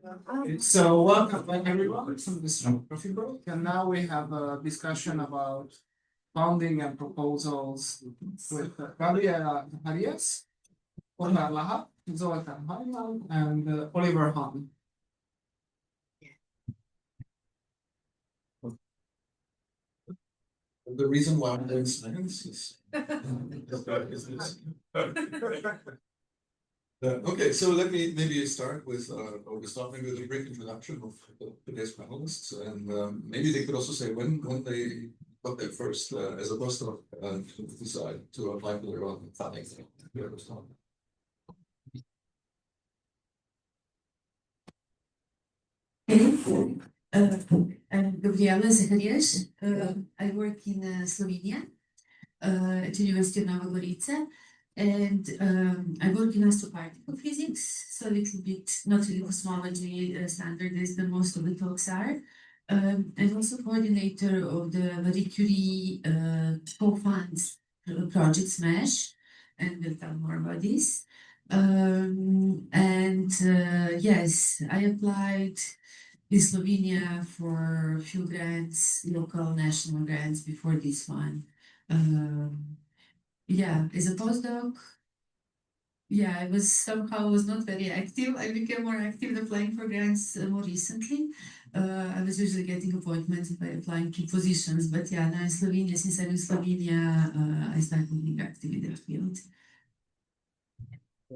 So welcome everyone to this coffee break, and now we have a discussion about founding and proposals with Marie Zaharijas, Lahav, Haiman, and Oliver Hahn. The reason why I'm doing science is okay, so let me maybe start with maybe with a brief introduction of today's panelists, and maybe they could also say when they got their first as a postdoc decide to apply for their own funding. I'm Gabriela Zaharijas. I work in Slovenia at University of Nova Gorica, and I work in astroparticle physics, so a little bit, not really cosmology standard as the most of the talks are. I'm also coordinator of the Marie Curie co-funds project SMASH, and we'll tell more about this. Yes, I applied in Slovenia for a few grants, local, national grants before this one. Yeah, as a postdoc, I was not very active. I became more active in applying for grants more recently. I was usually getting appointments by applying to positions, but yeah, now in Slovenia, since I'm in Slovenia, I started being active in that field.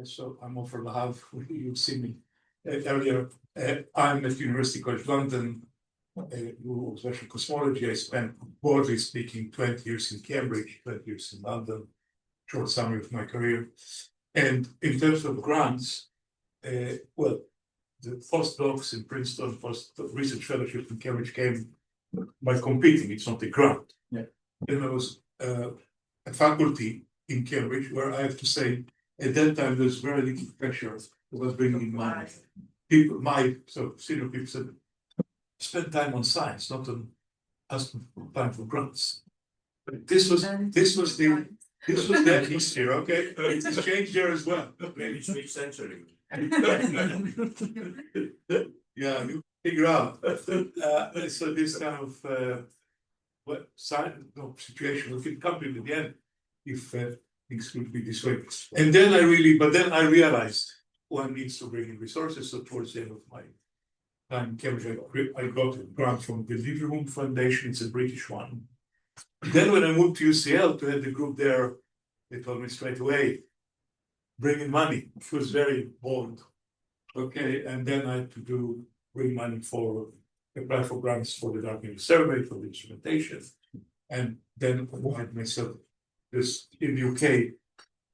So I'm over Lahav. You've seen me earlier. I'm at University College London, special cosmology. I spent, broadly speaking, 20 years in Cambridge, 20 years in London, short summary of my career. And in terms of grants, well, the postdocs in Princeton, research fellowship in Cambridge came by competing. It's not a grant. Yeah. Then there was a faculty in Cambridge where I have to say, at that time, there was very little pressure. It was bringing in money. People, senior people said, spend time on science, not on asking for time for grants. But this was that history, okay? It's changed there as well. Maybe 3rd century. Yeah, you figure out. So this kind of situation will come to the end if things could be this way. And then I realized one needs to bring in resources. So towards the end of my time in Cambridge, I got a grant from the Liverpool Foundation. It's a British one. Then when I moved to UCL to head the group there, they told me straight away, bring in money. It was very bold. Okay, and then I had to bring money apply for grants for the DarkMap survey, for the instrumentation. And then I had myself this in the UK.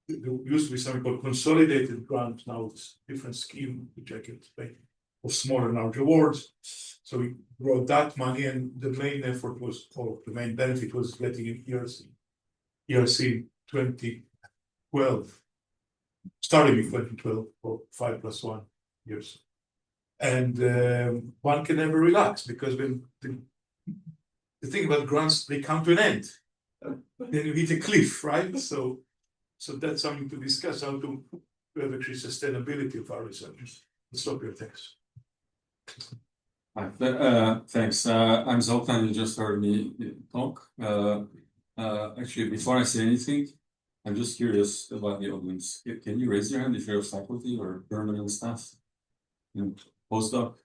There used to be something called consolidated grant. Now it's a different scheme, which I can explain, of small and large awards. So we brought that money, and the main effort was, or the main benefit was getting an ERC 2012, starting in 2012 for 5+1 years. And one can never relax, because when the thing about grants, they come to an end. Then you hit a cliff, right? So that's something to discuss, how to have actually sustainability of our research. Stop your text. Hi, thanks. I'm Zoltan. You just heard me talk. Actually, before I say anything, I'm just curious about the audience. Can you raise your hand if you're faculty or permanent staff, and postdoc,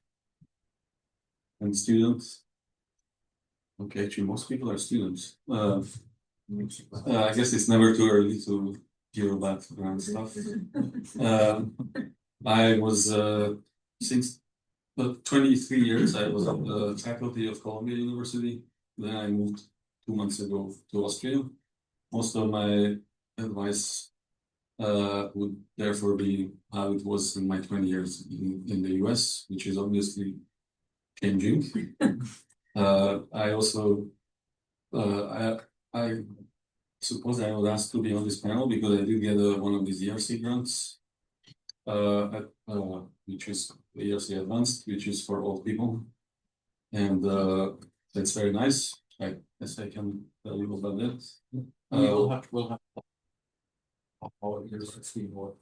and students? Okay, actually, most people are students. I guess it's never too early to hear about grant stuff. I was since 23 years. I was at the faculty of Columbia University. Then I moved 2 months ago to Austria. Most of my advice would therefore be how it was in my 20 years in the US, which is obviously changing. I also, I suppose I was asked to be on this panel because I did get one of these ERC grants, which is the ERC Advanced, which is for old people. And that's very nice. I guess I can tell you about that. We'll have our ERC more.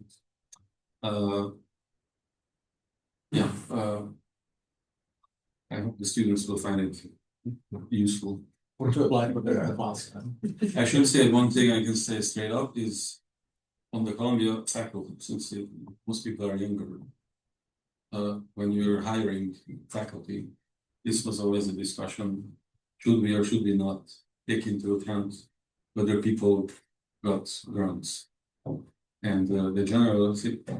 Yeah, I hope the students will find it useful. Or to apply for their advanced. I should say one thing I can say straight up is on the Columbia faculty, since most people are younger. When you're hiring faculty, this was always a discussion: should we or should we not take into account whether people got grants? And the general,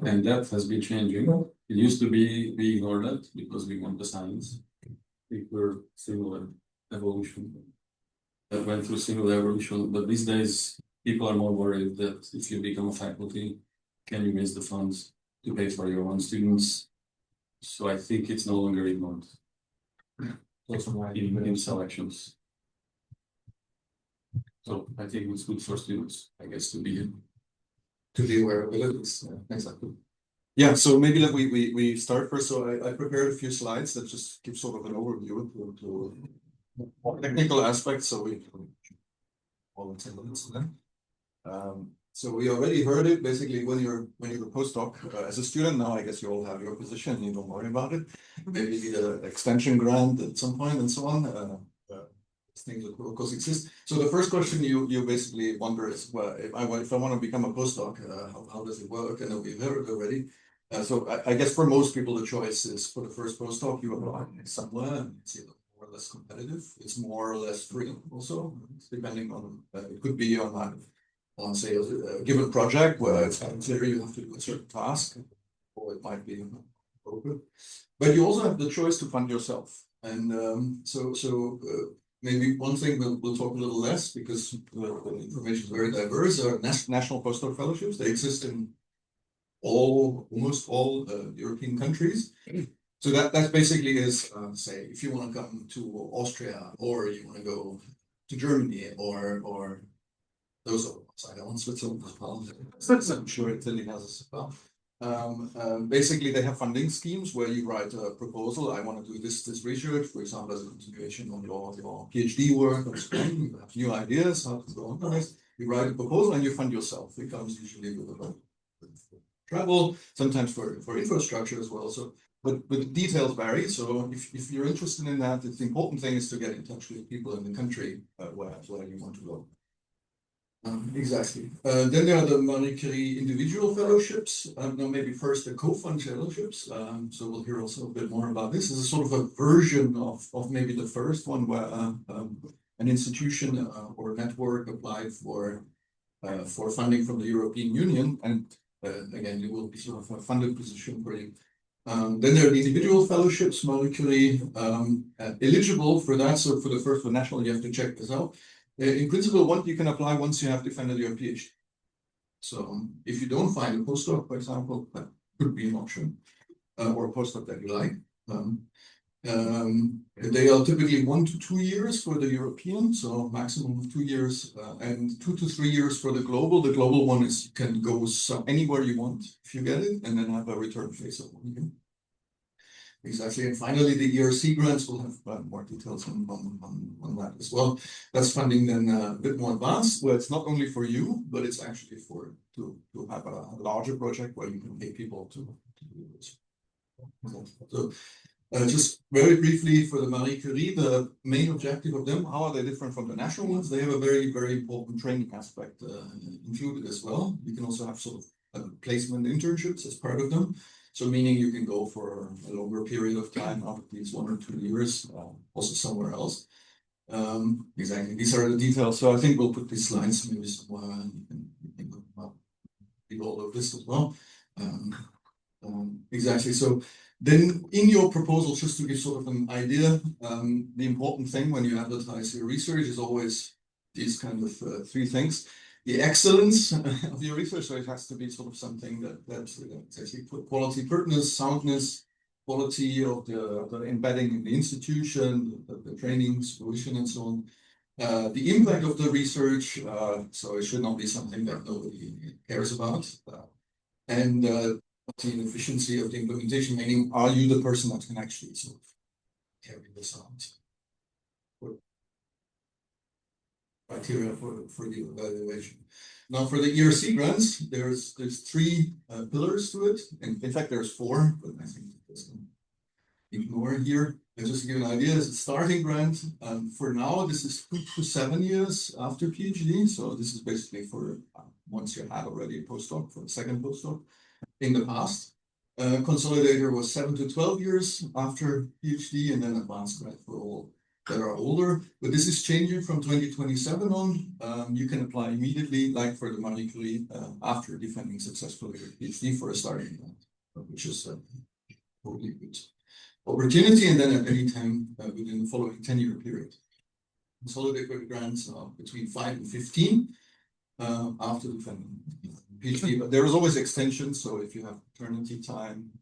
and that has been changing. It used to be we ignored that because we want the science. We were similar evolution that went through similar evolution, but these days people are more worried that if you become a faculty, can you raise the funds to pay for your own students? So I think it's no longer ignored in selections. So I think it's good for students, I guess, to be in. To be aware of it. Exactly. Yeah, so maybe that we start first. So I prepared a few slides that just give sort of an overview to technical aspects. So we all in 10 minutes then. So we already heard it. Basically, when you're a postdoc as a student, now I guess you all have your position. You don't worry about it. Maybe you get an extension grant at some point and so on. Things that of course exist. So the first question you basically wonder is, well, if I want to become a postdoc, how does it work? And we've heard it already. So I guess for most people the choice is for the first postdoc you apply somewhere, and it's either more or less competitive. It's more or less free also, depending on it could be on say a given project where it's clear you have to do a certain task, or it might be open. But you also have the choice to fund yourself, and maybe one thing we'll talk a little less because the information is very diverse. Are national postdoc fellowships. They exist in almost all European countries. So that basically is say if you want to come to Austria or you want to go to Germany or those are ones. I don't want Switzerland as well. I'm sure Italy has as well. Basically, they have funding schemes where you write a proposal. I want to do this research, for example, as a continuation on your PhD work or something. You have new ideas how to go on this. You write a proposal and you fund yourself. It comes usually with travel, sometimes for infrastructure as well. So, but the details vary. So, if you're interested in that, the important thing is to get in touch with people in the country where you want to go. Exactly. Then there are the Marie Curie individual fellowships. Now maybe first the co-fund fellowships. So we'll hear also a bit more about this. This is sort of a version of maybe the first one where an institution or network applied for funding from the European Union, and again, it will be sort of a funded position for you. Then there are the individual fellowships. Marie Curie eligible for that. So for the first for national, you have to check this out. In principle, you can apply once you have defended your PhD. So if you don't find a postdoc, for example, that could be an option, or a postdoc that you like. They are typically 1 to 2 years for the European, so maximum of 2 years, and 2 to 3 years for the global. The global one is you can go anywhere you want if you get it, and then have a return phase of 1 year. Exactly, and finally the ERC grants will have more details on that as well. That's funding then a bit more advanced, where it's not only for you, but it's actually to have a larger project where you can pay people to do this. So just very briefly for the Marie Curie, the main objective of them, how are they different from the national ones? They have a very, very important training aspect included as well. You can also have sort of placement internships as part of them. So meaning you can go for a longer period of time, after these 1 or 2 years, also somewhere else. Exactly, these are the details. So I think we'll put these slides maybe somewhere, and you can read all of this as well. Exactly. So then in your proposal, just to give sort of an idea, the important thing when you advertise your research is always these kind of 3 things. The excellence of your research, so it has to be sort of something that's actually quality, pertinence, soundness, quality of the embedding in the institution, the training, supervision, and so on. The impact of the research, so it should not be something that nobody cares about. And the efficiency of the implementation, meaning are you the person that can actually sort of carry this out? Criteria for the evaluation. Now for the ERC grants, there's 3 pillars to it. And in fact, there's 4, but I think just ignore here. And just to give an idea, it's a starting grant. For now, this is 2 to 7 years after PhD. So this is basically for once you had already a postdoc, for the second postdoc. In the past, consolidator was 7 to 12 years after PhD, and then advanced grant for all that are older. But this is changing from 2027 on. You can apply immediately, like for the Marie Curie, after defending successfully your PhD for a starting grant, which is totally good opportunity, and then at any time within the following 10-year period. Consolidated grants between 5 and 15 after defending PhD, but there is always extension. So if you have paternity time,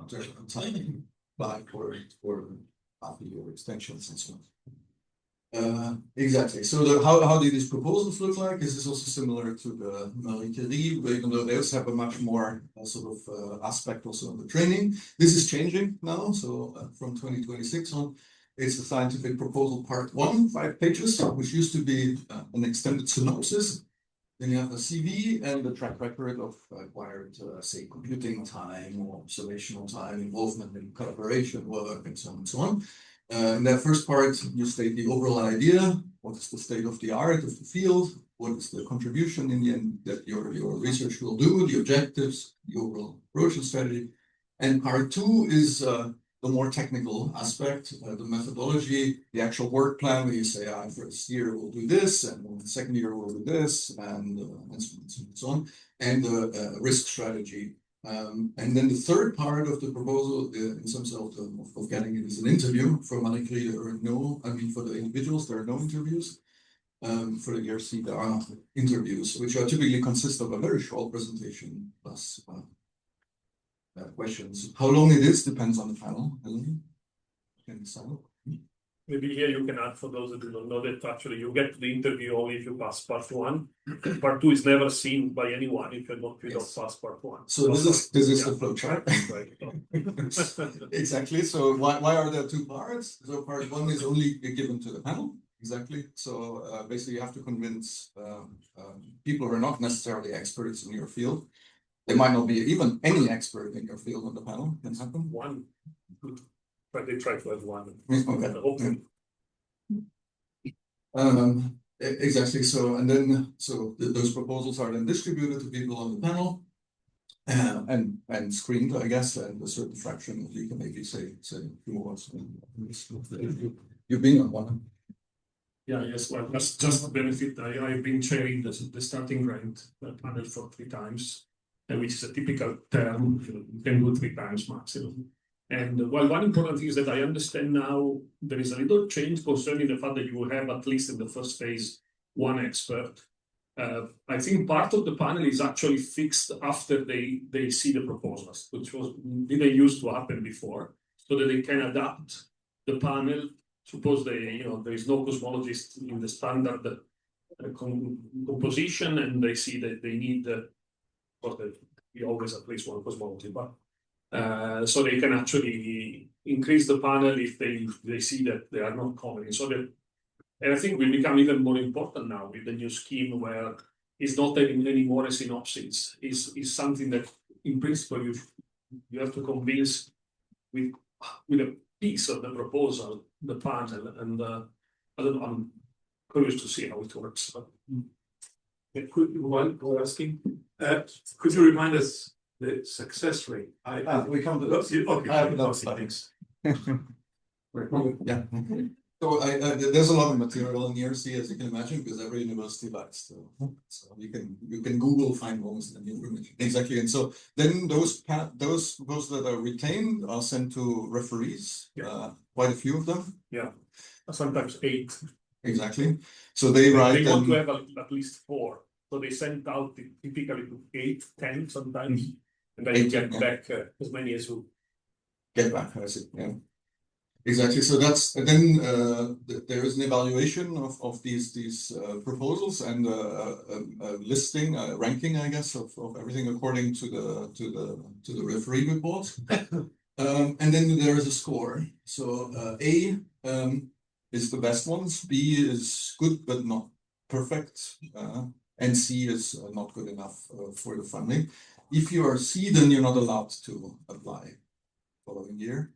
apply for after your extensions and so on. Exactly. So how do these proposals look like? Is this also similar to the Marie Curie, even though they also have a much more sort of aspect also of the training? This is changing now. So from 2026 on, it's the scientific proposal part 1, 5 pages, which used to be an extended synopsis. Then you have a CV and the track record of acquired, say, computing time or observational time, involvement in collaboration work, and so on and so on. In that first part, you state the overall idea, what is the state of the art of the field, what is the contribution in the end that your research will do, the objectives, the overall approach and strategy. And part 2 is the more technical aspect, the methodology, the actual work plan, where you say, first year we'll do this, and the second year we'll do this, and so on and so on, and the risk strategy. And then the third part of the proposal, in some sense of getting it, is an interview. For Marie Curie, there are no, for the individuals, there are no interviews. For the ERC, there are interviews, which are typically consist of a very short presentation plus questions. How long it is depends on the panel. Maybe here you can add, for those that do not know, that actually you get the interview only if you pass part 1. Part 2 is never seen by anyone if you don't pass part 1. So this is the flow chart. Exactly. So why are there 2 parts? So part 1 is only given to the panel. Exactly. So basically you have to convince people who are not necessarily experts in your field. There might not be even any expert in your field on the panel. Can happen. One. But they try to have one. Okay. Exactly. So those proposals are then distributed to people on the panel, and screened, I guess, and a certain fraction. You can maybe say a few words. You've been on one. Yeah. Yes. Well, that's just a benefit. I've been chairing the starting grant panel for 3 times, which is a typical term. You can do 3 times maximum. And one important thing is that I understand now there is a little change concerning the fact that you will have, at least in the first phase, 1 expert. I think part of the panel is actually fixed after they see the proposals, which didn't used to happen before, so that they can adapt the panel. Suppose there is no cosmologist in the standard composition, and they see that they need, we always at least 1 cosmologist, but so they can actually increase the panel if they see that they are not covering. And I think will become even more important now with the new scheme, where it's not anymore a synopsis. Is something that in principle you have to convince with a piece of the proposal, the panel, and I don't know, I'm curious to see how it works. But Could you remind us the success rate? We come to those. Okay. I have those slides. Yeah. So there's a lot of material in ERC, as you can imagine, because every university likes to. So you can Google, find almost any information. Exactly. And so then those that are retained are sent to referees. Yeah. Quite a few of them. Yeah. Sometimes 8. Exactly. So they write. They want to have at least 4. So they send out typically to 8, 10 sometimes, and then you get back as many as you get back. I see. Yeah. Exactly. So that's then there is an evaluation of these proposals and a listing, a ranking, I guess, of everything according to the referee report. And then there is a score. So A is the best ones. B is good but not perfect. And C is not good enough for the funding. If you are C, then you're not allowed to apply. following year.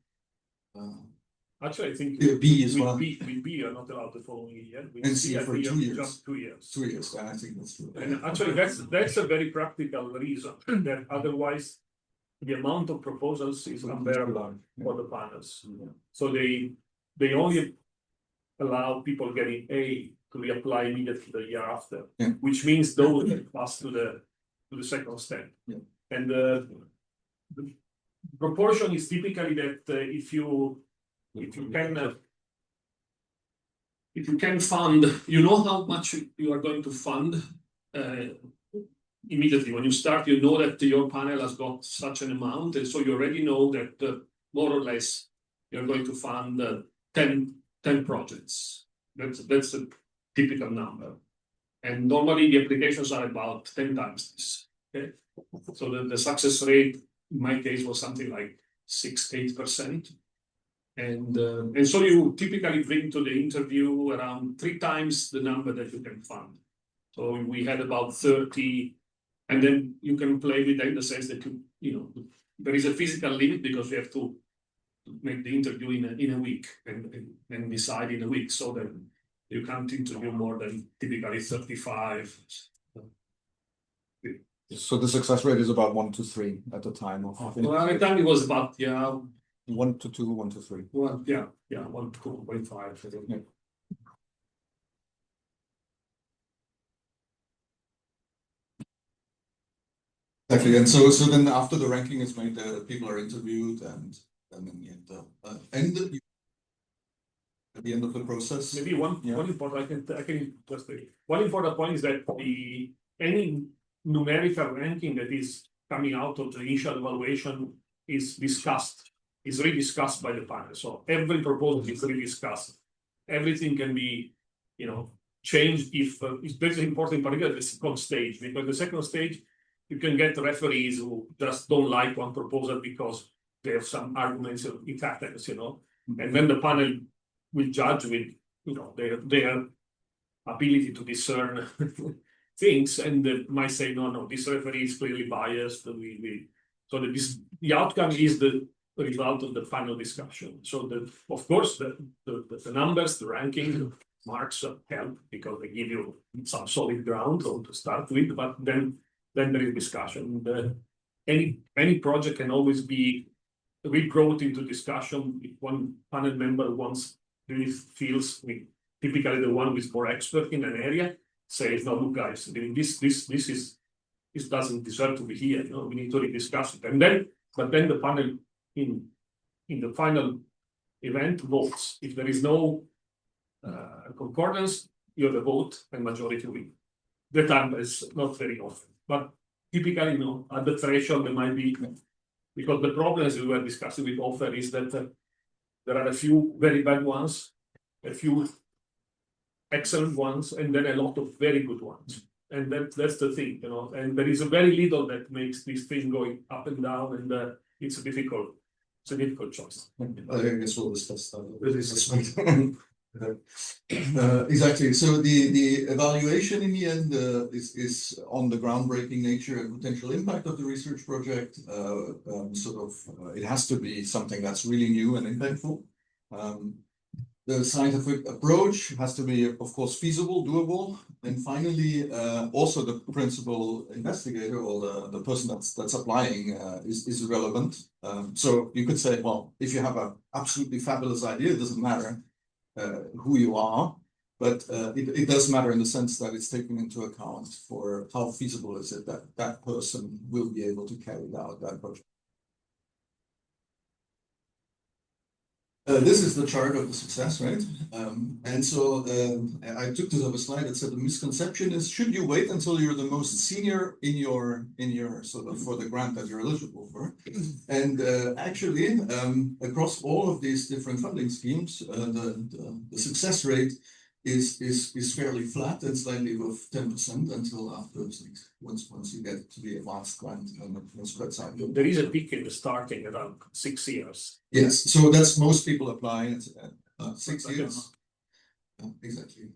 Actually, I think B as well. with B are not allowed the following year. With And C, C I for think 2 you years. just 2 years. 2 years, I think that's true. And actually, that's a very practical reason that otherwise the amount of proposals is unbearable for the panels. So they only allow people getting A to reapply immediately the year after, which means those that pass to the second step. And the proportion is typically that if you can fund, you know how much you are going to fund immediately when you start. You know that your panel has got such an amount, and so you already know that more or less you're going to fund 10 projects. That's a typical number, and normally the applications are about 10 times this. Okay, so the success rate in my case was something like 6-8%. And so you typically bring to the interview around 3 times the number that you can fund. So we had about 30, and then you can play with that in the sense that you know there is a physical limit because we have to make the interview in a week and decide in a week, so that you can't interview more than typically 35. So the success rate is about 1 to 3 at the time of. Well, at the time it was about 1 to 2, 1 to 3. 1 to 2.5. Yeah. Exactly, and so then after the ranking is made, people are interviewed, and then at the end of the process. Maybe one important one important point is that any numerical ranking that is coming out of the initial evaluation is rediscussed by the panel. So every proposal is rediscussed. Everything can be, changed if it's very important, particularly the second stage, because the second stage you can get referees who just don't like one proposal because they have some arguments in patterns, and then the panel will judge with their ability to discern things, and they might say no, this referee is clearly biased. So the outcome is the result of the final discussion. So of course the numbers, the ranking marks help because they give you some solid ground to start with, but then there is discussion. Any project can always be re-brought into discussion if one panel member really feels, typically the one who is more expert in an area says, no, look guys, this doesn't deserve to be here. We need to rediscuss it. But then the panel in the final event votes. If there is no concordance, you have a vote and majority win. That happens not very often, but typically, at the threshold there might be, because the problems we were discussing with offer is that there are a few very bad ones, a few excellent ones, and then a lot of very good ones. And that's the thing, and there is a very little that makes this thing going up and down, and it's a difficult choice. I guess we'll discuss that. Exactly. So the evaluation in the end is on the groundbreaking nature and potential impact of the research project. It has to be something that's really new and impactful. The scientific approach has to be, of course, feasible, doable, and finally, also the principal investigator or the person that's applying is relevant. So you could say, well, if you have an absolutely fabulous idea, it doesn't matter who you are, but it does matter in the sense that it's taken into account for how feasible is it that that person will be able to carry out that project. This is the chart of the success, right? And so I took this off a slide that said the misconception is, should you wait until you're the most senior in your sort of for the grant that you're eligible for? And actually, across all of these different funding schemes, the success rate is fairly flat and slightly above 10% until after once you get to the advanced grant and spreads out. There is a peak in the starting around 6 years. Yes, so that's most people apply at 6 years. Exactly.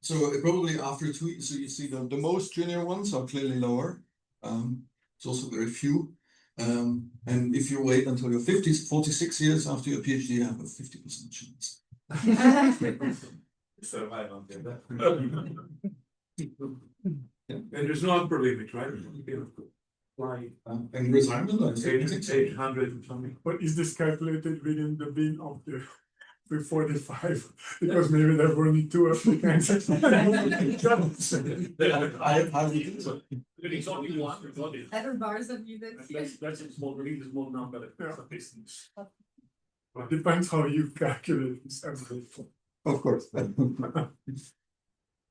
So probably after 2 years, so you see the most junior ones are clearly lower. It's also very few. And if you wait until you're 46 years after your PhD, you have a 50% chance. Survive on that. And there's no upper limit, right? Like And retirement, I think. 800 or something. But is this calculated within the bin of the 45? Because maybe there were only 2 applicants. It's only one, got it. Error bars are needed. That's a small, really small number of distance. Depends how you calculate this. Of course.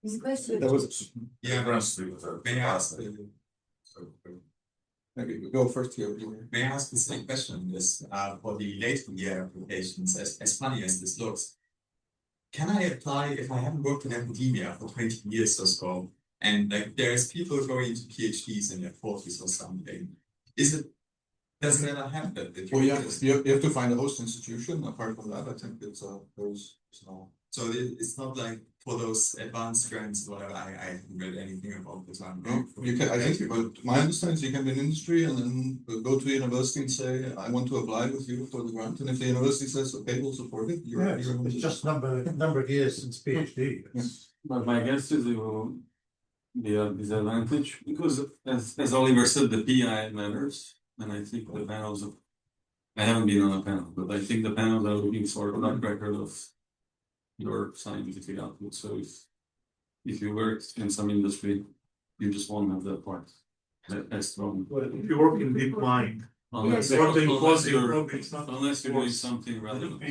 Is question. That was. Yeah, may I ask, Maybe we go first here. may I ask the same question? This for the later year applications, as funny as this looks, can I apply if I haven't worked in academia for 20 years or so, and like there's people going into PhDs in their 40s or something? Does it ever happen? Well, yeah, you have to find a host institution. Apart from that, I think it's those. So it's not like for those advanced grants, whatever. I haven't read anything about this. You can. I think. But my understanding is you can be in industry and then go to the university and say, I want to apply with you for the grant. And if the university says, okay, we'll support it. It's just number of years since PhD. But my guess is it will be a disadvantage because, as Oliver said, the PI matters, and I think the panels. I haven't been on a panel, but I think the panels are looking for a track record of your scientific output. So if you work in some industry, you just won't have that part. That's strong. Well, if you work in deep mind, Unless you're doing something relevant.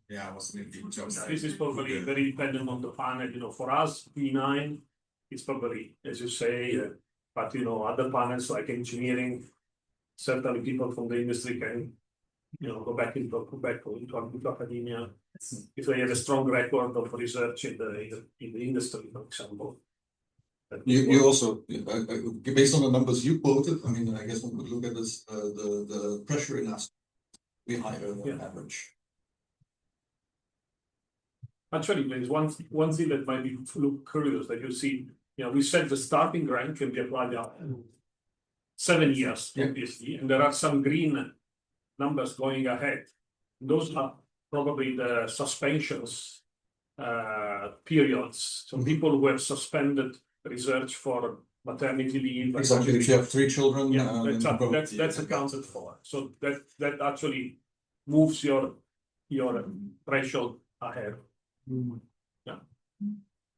Yeah, I was thinking just This is probably very dependent on the panel. You know, for us, P9 is probably, as you say, but you know, other panels like engineering, certainly people from the industry can, you know, go back into academia if they have a strong record of research in the industry, for example. You also, based on the numbers you quoted, I mean, I guess when we look at this, the pressure in us be higher than average. Actually, there's one thing that might be look curious that you see. You know, we said the starting grant can be applied out 7 years, obviously, and there are some green numbers going ahead. Those are probably the suspensions periods. So people who have suspended research for maternity leave. Exactly. If you have 3 children, that's accounted for. So that actually moves your threshold ahead. Yeah.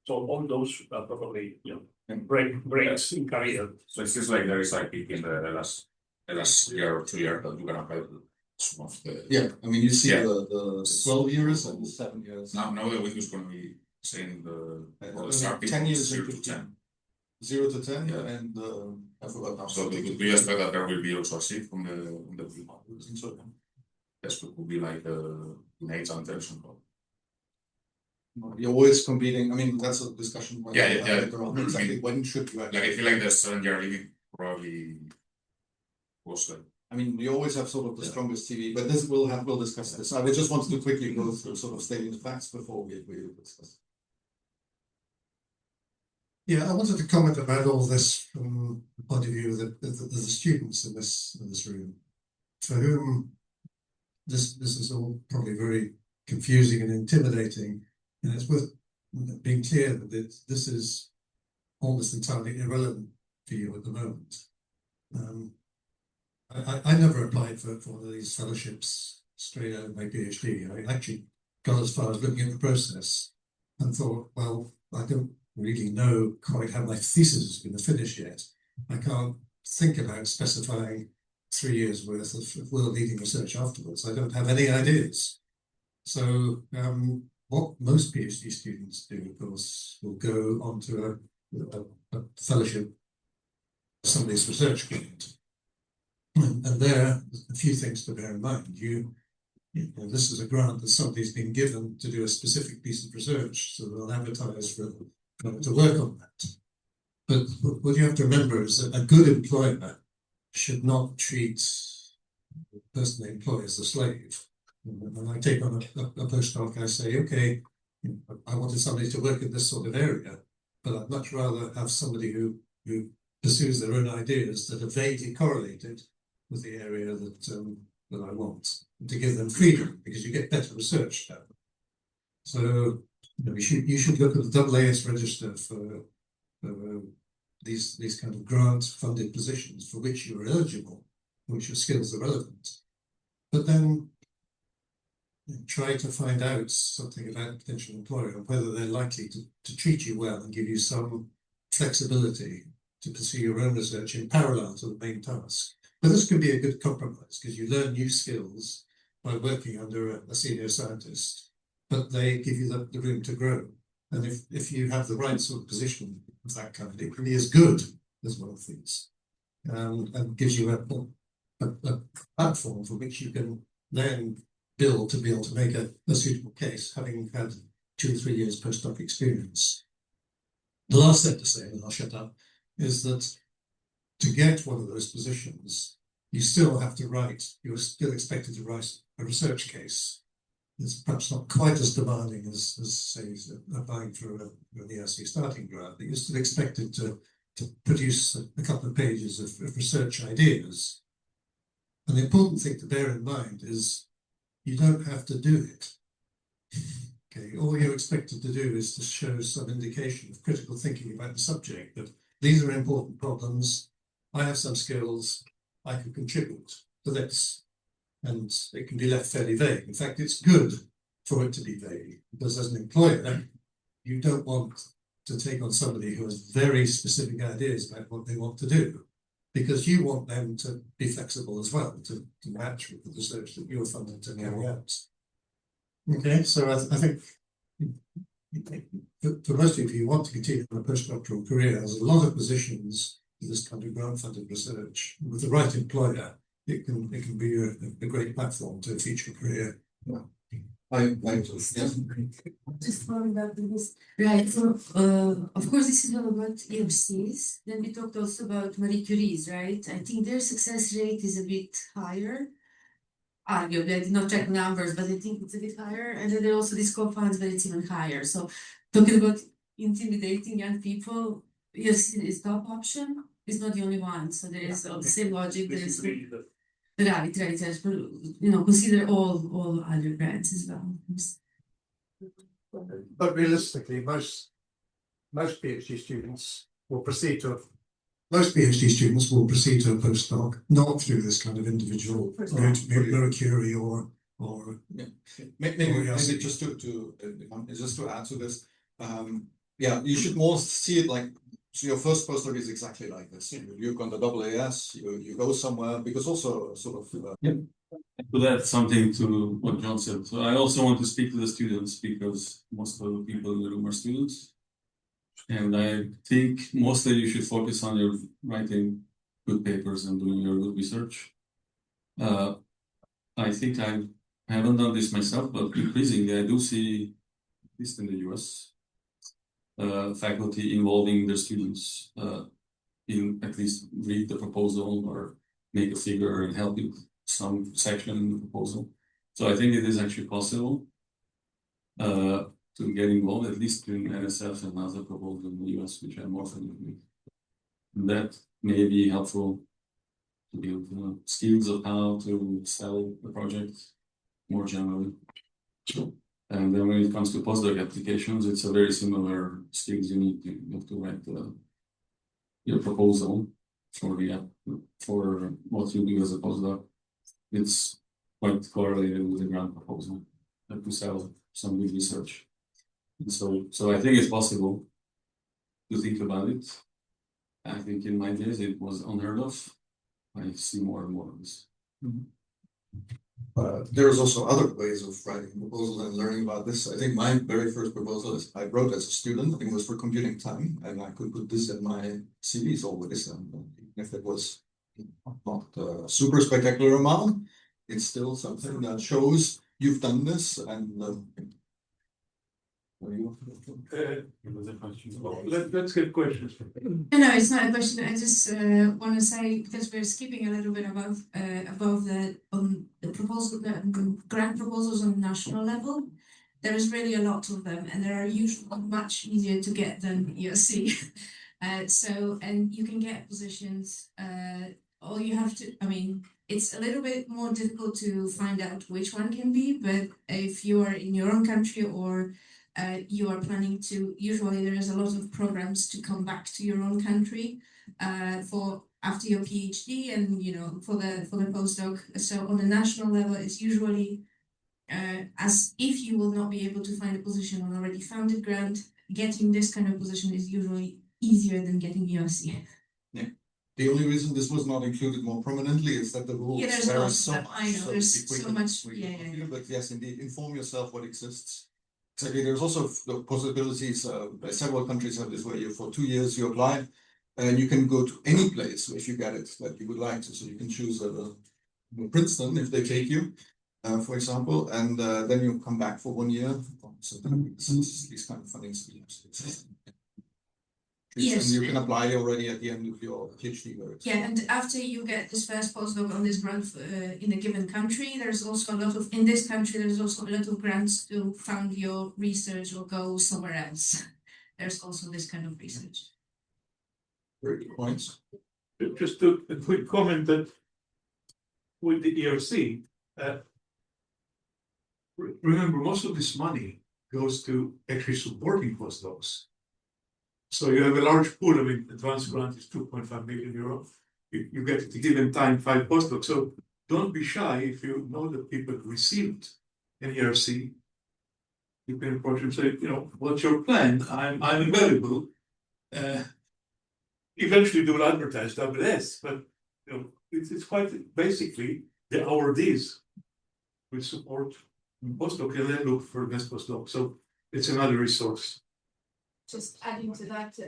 So all those are probably breaks in career. So it seems like there is like in the last year or 2 years that you're gonna have some of the. Yeah, I mean, you see the 12 years and the 7 years. Now the week is going to be saying the starting 10 years 0 to 10. 0 to 10, Yeah. and I forgot now. So do you expect that there will be also a seat from the So, Yes, it would be like Nate's intention. you're always competing. I mean, that's a discussion. Yeah. Exactly. When should you? Like I feel like the 7-year living probably was like. I mean, you always have sort of the strongest TV, but this we'll discuss this. I just wanted to quickly go through sort of stating the facts before we discuss. Yeah, I wanted to comment about all this from the point of view of the students in this room, for whom this is all probably very confusing and intimidating, and it's worth being clear that this is almost entirely irrelevant for you at the moment. I never applied for one of these fellowships straight out of my PhD. I actually got as far as looking at the process and thought, well, I don't really know quite how my thesis is going to finish yet. I can't think about specifying 3 years worth of world-leading research afterwards. I don't have any ideas. So what most PhD students do, of course, will go onto a fellowship, somebody's research grant. And there are a few things to bear in mind. This is a grant that somebody's been given to do a specific piece of research, so they'll advertise to work on that. But what you have to remember is that a good employer should not treat the person they employ as a slave. When I take on a postdoc, I say, okay, I wanted somebody to work in this sort of area, but I'd much rather have somebody who pursues their own ideas that are vaguely correlated with the area that I want, and to give them freedom, because you get better research done. So you should look at the AAS register for these kind of grant funded positions for which you're eligible, which your skills are relevant. But then try to find out something about a potential employer and whether they're likely to treat you well and give you some flexibility to pursue your own research in parallel to the main task. But this can be a good compromise because you learn new skills by working under a senior scientist, but they give you the room to grow. And if you have the right sort of position of that kind, it can be as good as one of these, and gives you a platform for which you can then build to be able to make a suitable case, having had 2 or 3 years postdoc experience. The last thing to say, and I'll shut up, is that to get one of those positions, you still have to write, you're still expected to write a research case. It's perhaps not quite as demanding as say, applying for an ERC starting grant, but you're still expected to produce a couple of pages of research ideas. And the important thing to bear in mind is you don't have to do it. Okay, all you're expected to do is to show some indication of critical thinking about the subject, that these are important problems, I have some skills, I can contribute to this. And it can be left fairly vague. In fact, it's good for it to be vague, because as an employer, you don't want to take on somebody who has very specific ideas about what they want to do, because you want them to be flexible as well, to match with the research that you're funded to carry out. Okay, so I think for most of you who want to continue a postdoctoral career, there's a lot of positions in this kind of grant-funded research. With the right employer, it can be a great platform to a future career. Yeah. Just following up on this, right? So, of course, this is all about ERCs. Then we talked also about Marie Curie's, right? I think their success rate is a bit higher. Arguably, I did not check numbers, but I think it's a bit higher. And then there are also these co-funds where it's even higher. So, talking about intimidating young people, ERC is top option. It's not the only one. So there is the same logic. There is right. Yes, consider all other grants as well. But realistically, most PhD students will proceed to a postdoc, not through this kind of individual Marie Curie or maybe just to add to this, yeah, you should more see it like, so your first postdoc is exactly like this. You've gone to AAS, you go somewhere, because also sort of To add something to what John said, so I also want to speak to the students, because most of the people in the room are students. And I think mostly you should focus on your writing good papers and doing your good research. I think I haven't done this myself, but increasingly I do see, at least in the US, faculty involving their students in at least read the proposal or make a figure and help with some section in the proposal. So I think it is actually possible to get involved, at least in NSF and other proposals in the US, which I'm more familiar with. And that may be helpful to build skills of how to sell the project more generally. And then when it comes to postdoc applications, it's a very similar skills you need to write your proposal for what you do as a postdoc. It's quite correlated with the grant proposal, like to sell some good research. And so I think it's possible to think about it. I think in my days it was unheard of. I see more and more of this. There's also other ways of writing a proposal and learning about this. I think my very first proposal I wrote as a student. I think it was for computing time, and I could put this in my CVs always. And if it was not a super spectacular amount, it's still something that shows you've done this. And let's get questions. No, it's not a question. I just want to say, because we're skipping a little bit above the proposal, the grant proposals on the national level. There is really a lot of them, and they are usually much easier to get than ERC. And you can get positions. All you have to, It's a little bit more difficult to find out which one can be, but if you are in your own country or you are planning to, usually there is a lot of programs to come back to your own country for after your PhD and for the postdoc. So on a national level, it's usually as if you will not be able to find a position on already founded grant, getting this kind of position is usually easier than getting ERC. Yeah. The only reason this was not included more prominently is that the rules vary so much. I know, there's so much. But yes, indeed, inform yourself what exists. Exactly. There's also the possibilities. Several countries have this where you for 2 years you apply, and you can go to any place if you get it that you would like to. So you can choose Princeton if they take you, for example, and then you come back for 1 year. So these kind of funding schemes exist. Yes. And you can apply already at the end of your PhD work. Yeah, and after you get this first postdoc on this grant in a given country, there's also a lot of, in this country, there's also a lot of grants to fund your research or go somewhere else. There's also this kind of research. Very good points. Just a quick comment that with the ERC, remember most of this money goes to actually supporting postdocs. So you have a large pool. I mean, advanced grant is 2.5 million euro. You get at a given time 5 postdocs. So don't be shy if you know that people received an ERC. You can approach them and say, what's your plan? I'm available. Eventually they will advertise WS, but it's quite basically the awardees will support postdoc and then look for next postdoc. So it's another resource. Just adding to that,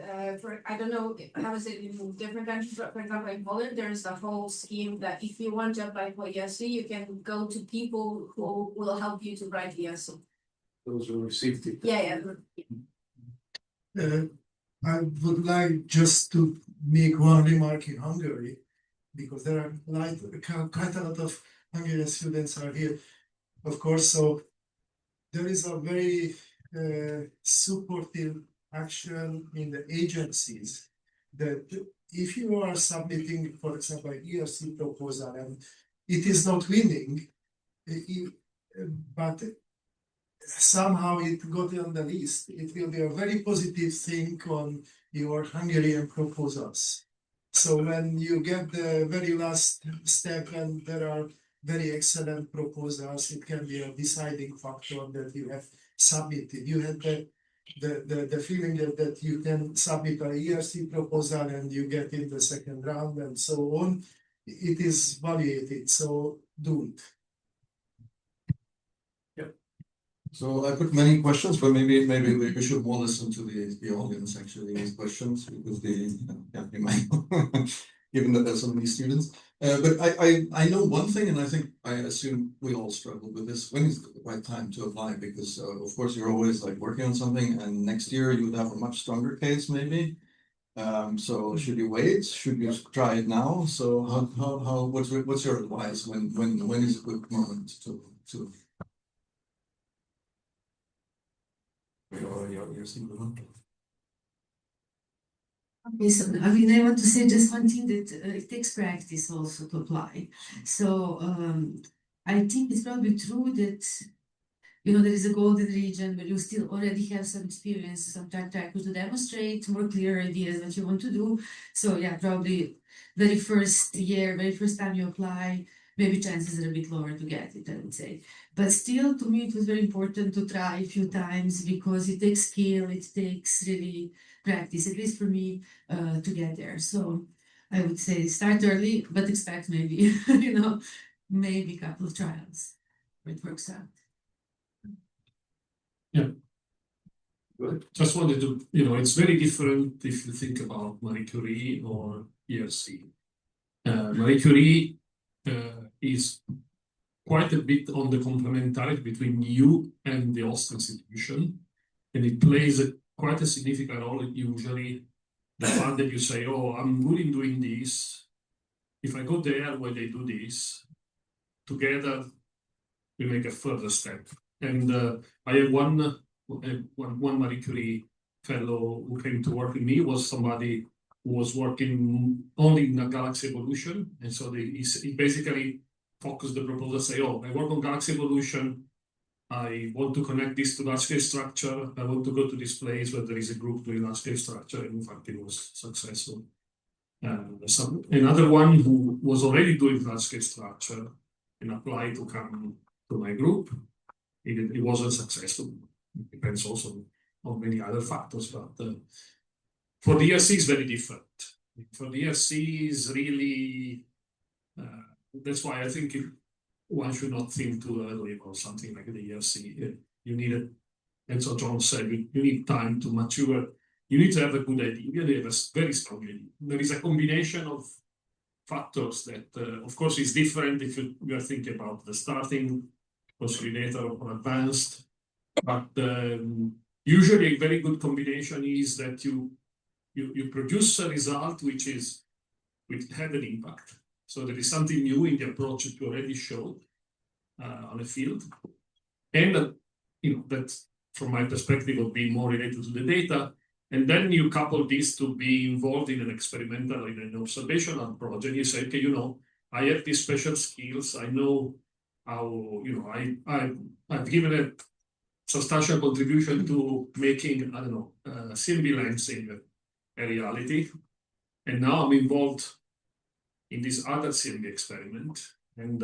I don't know how is it in different countries, but for example in Poland, there's a whole scheme that if you want to apply for ERC, you can go to people who will help you to write ERC. Those who received it. Yeah. I would like just to make one remark in Hungary, because there are quite a lot of Hungarian students are here, of course. So there is a very supportive action in the agencies that if you are submitting, for example, an ERC proposal and it is not winning, but somehow it got on the list, it will be a very positive thing on your Hungarian proposals. So when you get the very last step and there are very excellent proposals, it can be a deciding factor that you have submitted. You had the feeling that you can submit an ERC proposal and you get in the second round and so on. It is validated, so do it. So I put many questions, but maybe we should more listen to the audience actually these questions, because they might given that there's so many students. But I know one thing, and I assume we all struggle with this. When is the right time to apply? Because of course you're always like working on something, and next year you would have a much stronger case maybe. So should you wait? Should you try it now? So what's your advice? When is a good moment to your single one? Okay, so I want to say just one thing, that it takes practice also to apply. So I think it's probably true that there is a golden region where you still already have some experience, some track record to demonstrate more clear ideas what you want to do. So yeah, probably very first time you apply, maybe chances are a bit lower to get it, I would say. But still, to me, it was very important to try a few times, because it takes skill, it takes really practice, at least for me, to get there. So I would say start early, but expect maybe, maybe a couple of trials where it works out. Yeah. Just wanted to, it's very different if you think about Marie Curie or ERC. Marie Curie is quite a bit on the complementarity between you and the host institution, and it plays quite a significant role usually. The fact that you say, oh, I'm good in doing this. If I go there where they do this, together we make a further step. And I have one Marie Curie fellow who came to work with me, was somebody was working only in galaxy evolution, and so he basically focused the proposal, say, oh, I work on galaxy evolution, I want to connect this to large-scale structure, I want to go to this place where there is a group doing large-scale structure, and in fact it was successful. Another one who was already doing large-scale structure and applied to come to my group, it wasn't successful. It depends also on many other factors, but for DRC it's very different. For DRC is really, that's why I think one should not think too early about something like the ERC. You need it, and so John said, you need time to mature. You need to have a good idea. You need to have a very strong idea. There is a combination of factors that, of course, is different if you are thinking about the starting consolidator or advanced. But usually a very good combination is that you produce a result which had an impact. So there is something new in the approach that you already showed on a field. And that, from my perspective, would be more related to the data. And then you couple this to be involved in an experimental, in an observational project. You say, okay, I have these special skills. I know how, I've given a substantial contribution to making, CMB lensing a reality. And now I'm involved in this other CMB experiment. And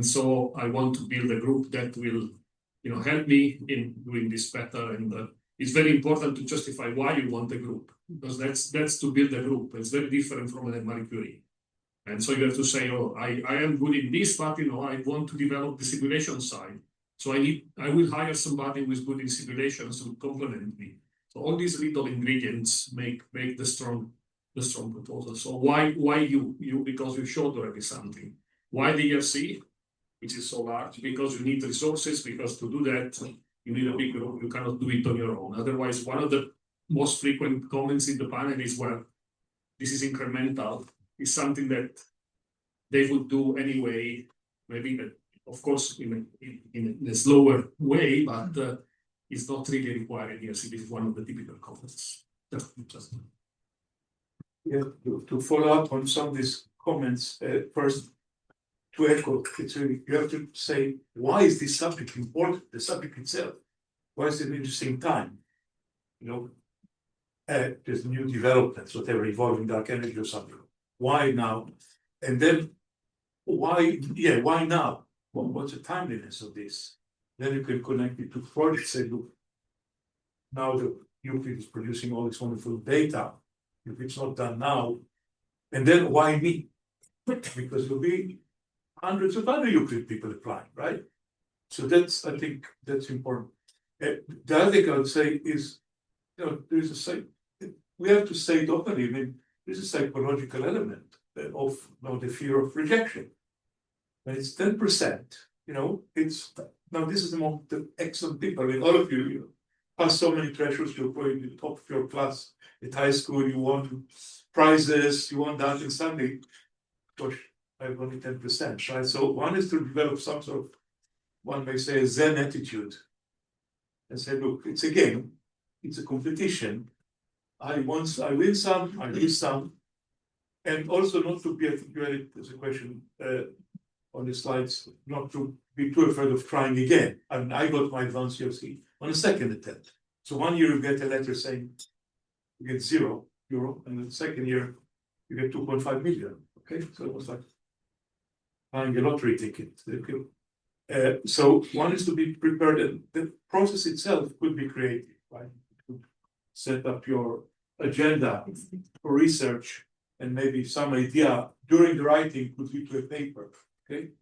so I want to build a group that will, help me in doing this better. And it's very important to justify why you want a group, because that's to build a group. It's very different from a Marie Curie. And so you have to say, oh, I am good in this, but I want to develop the simulation side. So I will hire somebody who is good in simulations to complement me. So all these little ingredients make the strong proposal. So why you? Because you showed already something. Why the ERC, which is so large? Because you need resources, because to do that, you need a big group. You cannot do it on your own. Otherwise, one of the most frequent comments in the panel is, well, this is incremental. It's something that they would do anyway, maybe, of course, in a slower way, but it's not really required here. So this is one of the typical comments. Yeah, to follow up on some of these comments, first, to echo, you have to say, why is this subject important? The subject itself. Why is it an interesting time? There's new developments, whatever, evolving dark energy or something. Why now? And then why now? What's the timeliness of this? Then you can connect it to projects, say, look, now the Euclid is producing all this wonderful data. If it's not done now, and then why me? Because there'll be hundreds of other Euclid people applying, right? So I think that's important. The other thing I would say is, we have to say it openly. I mean, there's a psychological element of the fear of rejection. When it's 10%, now this is among the excellent people. I mean, all of you pass so many thresholds, you're probably the top of your class at high school, you want prizes, you want that, and suddenly, gosh, I have only 10%, right? So one is to develop some sort of, one may say, a Zen attitude and say, look, it's a game, it's a competition. I win some, I lose some. And also not to be, I think you had it as a question on the slides, not to be too afraid of trying again. I mean, I got my advanced UFC on a second attempt. So 1 year you get a letter saying you get €0, and the second year you get 2.5 million. Okay, so it was like buying a lottery ticket. So one is to be prepared, and the process itself could be creative, right? You could set up your agenda for research, and maybe some idea during the writing could lead to a paper. Okay,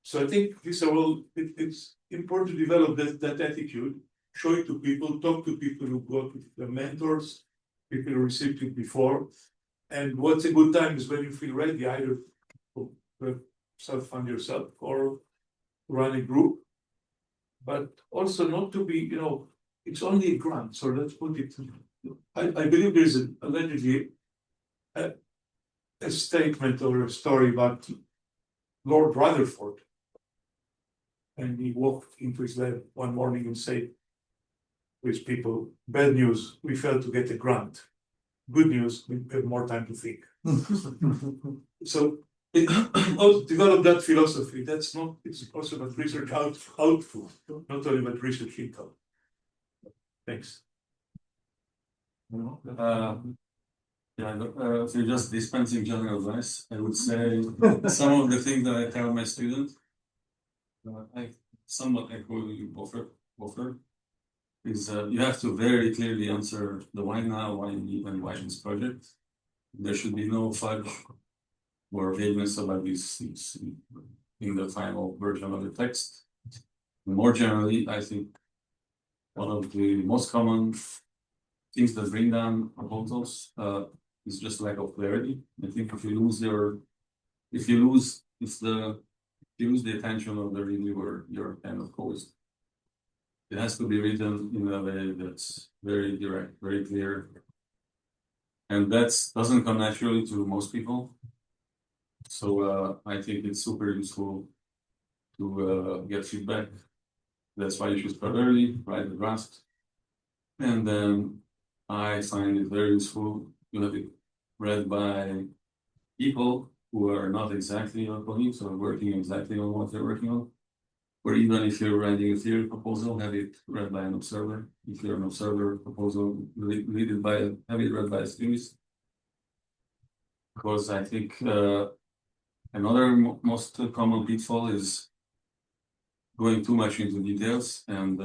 so I think these are all. It's important to develop that attitude, show it to people, talk to people who got with their mentors, people who received it before, and what's a good time is when you feel ready, either to self-fund yourself or run a group, but also not to be, it's only a grant. So let's put it. I believe there's allegedly a statement or a story about Lord Rutherford, and he walked into his lab one morning and said to his people, bad news, we failed to get a grant. good news, we have more time to think. So develop that philosophy. That's not, it's also about research output, not only about research income. Thanks. If you're just dispensing general advice, I would say some of the things that I tell my students, I somewhat echo you offer, is you have to very clearly answer the why now, why me, and why this project. There should be no fudge or vagueness about these things in the final version of the text. More generally, I think one of the most common things that bring down proposals is just lack of clarity. I think if you lose the attention of the reviewer, you're kind of caused. It has to be written in a way that's very direct, very clear. And that doesn't come naturally to most people. So I think it's super useful to get feedback. That's why you should start early, write the draft. And then I find it very useful to have it read by people who are not exactly your colleagues or working exactly on what they're working on. Or even if you're writing a theory proposal, have it read by an observer. If you're an observer proposal, have it read by a theorist. Because I think another most common pitfall is going too much into details and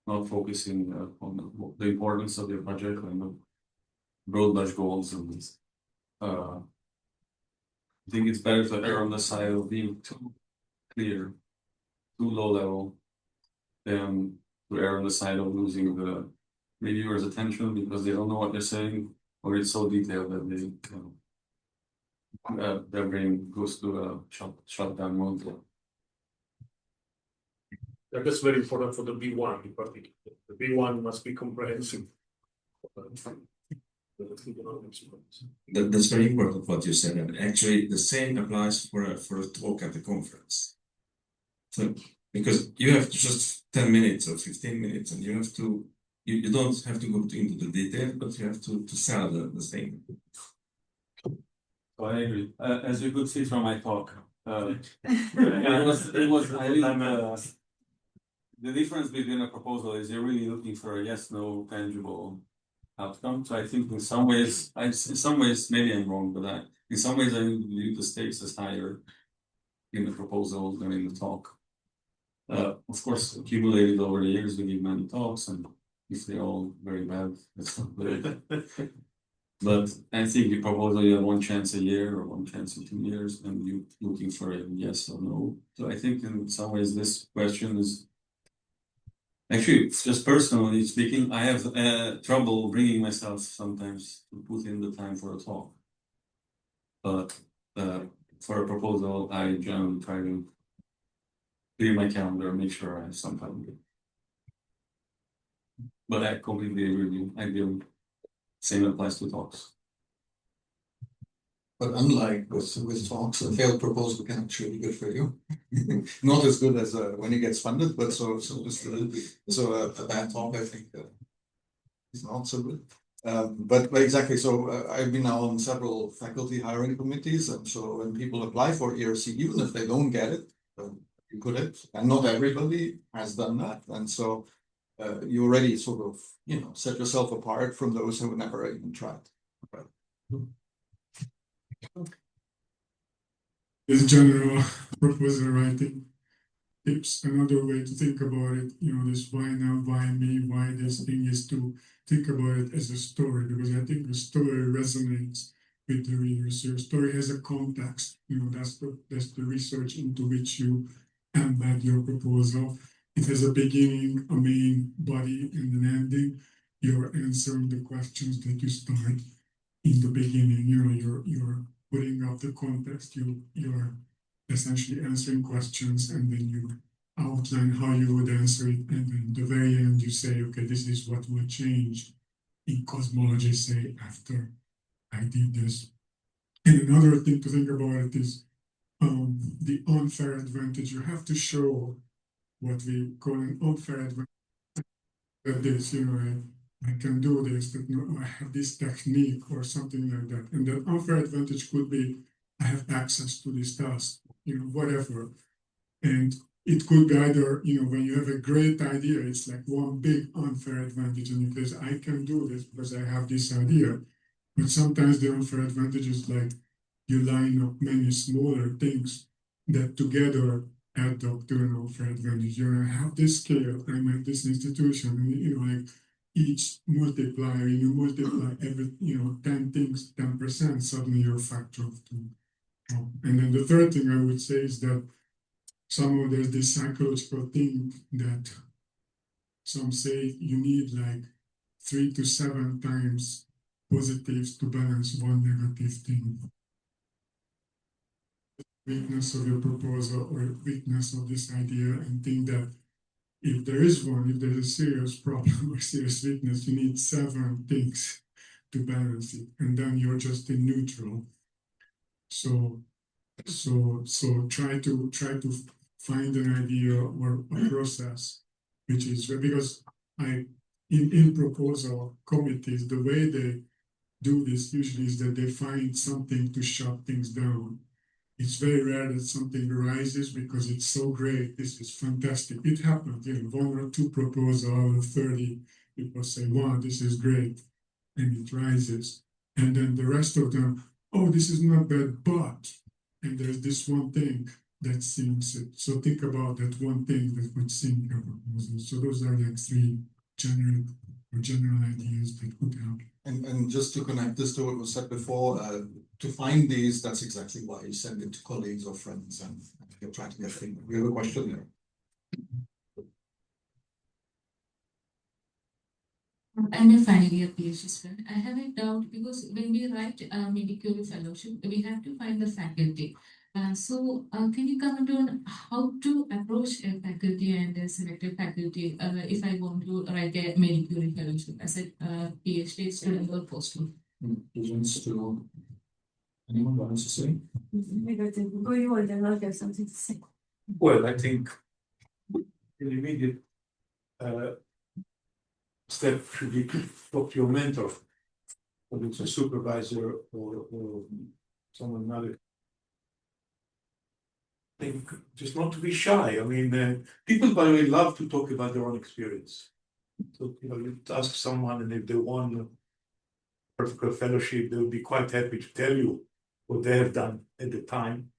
not focusing on the importance of your project and the broad brush goals. And I think it's better to err on the side of being too clear, too low level, than to err on the side of losing the reviewer's attention because they don't know what they're saying, or it's so detailed that their brain goes to a shutdown mode. That's very important for the B1 in particular. The B1 must be comprehensive. That's very important what you said, and actually the same applies for a talk at the conference. So because you have just 10 minutes or 15 minutes, and you have to you don't have to go into the detail, but you have to sell the thing. So I agree. As you could see from my talk, the difference between a proposal is you're really looking for a yes, no, tangible outcome. So I think in some ways, maybe I'm wrong, but in some ways I view the stakes as higher in the proposal than in the talk. Of course, accumulated over the years, we give many talks, and if they're all very bad, that's not good. But I think the proposal, you have one chance a year or one chance in 2 years, and you're looking for a yes or no. So I think in some ways this question is actually, just personally speaking, I have trouble bringing myself sometimes to put in the time for a talk. But for a proposal, I generally try to clear my calendar and make sure I have some time. But I completely agree with you. I feel same applies to talks. But unlike with talks, a failed proposal can actually be good for you. Not as good as when it gets funded, but so just a little bit. So a bad talk, I think, is not so good. But exactly, so I've been now on several faculty hiring committees, and so when people apply for ERC, even if they don't get it, you put it, and not everybody has done that, and so you already sort of, set yourself apart from those who never even tried. Right. This general proposal writing tips, another way to think about it, this why now, why me, why this thing, is to think about it as a story, because I think the story resonates with the reader. So your story has a context, that's the research into which you embed your proposal. It has a beginning, a main body, and an ending. You're answering the questions that you start in the beginning. You're putting up the context. You're essentially answering questions, and then you outline how you would answer it. And then at the very end, you say, okay, this is what will change in cosmology, say, after I did this. And another thing to think about it is the unfair advantage. You have to show what we call an unfair advantage. This, I can do this, that no, I have this technique or something like that. And the unfair advantage could be I have access to this task, whatever. And it could be either, when you have a great idea, it's like one big unfair advantage, and you say, I can do this because I have this idea. But sometimes the unfair advantage is like you line up many smaller things that together add up to an unfair advantage. I have this scale, I'm at this institution, and like each multiplier, you multiply every, 10 things, 10%, suddenly you're a factor of 2. And then the third thing I would say is that somehow there's this psychological thing that some say you need like 3 to 7 times positives to balance one negative thing. Weakness of your proposal or weakness of this idea, and think that if there is one, if there's a serious problem or serious weakness, you need 7 things to balance it, and then you're just in neutral. So try to find an idea or a process, which is because in proposal committees, the way they do this usually is that they find something to shut things down. It's very rare that something arises because it's so great. This is fantastic. It happens, 1 or 2 proposals out of 30, people say, wow, this is great. And it rises. And then the rest of them, oh, this is not bad, but, and there's this one thing that sinks it. So think about that one thing that would sink your proposal. So those are like 3 general ideas that could help. And just to connect this to what was said before, to find these, that's exactly why you send it to colleagues or friends and you're trying to get feedback. We have a question there. I'm a final year PhD student. I have a doubt because when we write a medical fellowship, we have to find the faculty. So can you comment on how to approach a faculty and a selected faculty if I want to write a medical fellowship as a PhD student or postdoc? Anyone wants to say? Something to say. Well, I think an immediate step should be to talk to your mentor, whether it's a supervisor or someone other. I think just not to be shy. I mean, people, by the way, love to talk about their own experience. So, you ask someone, and if they want a particular fellowship, they will be quite happy to tell you what they have done at the time.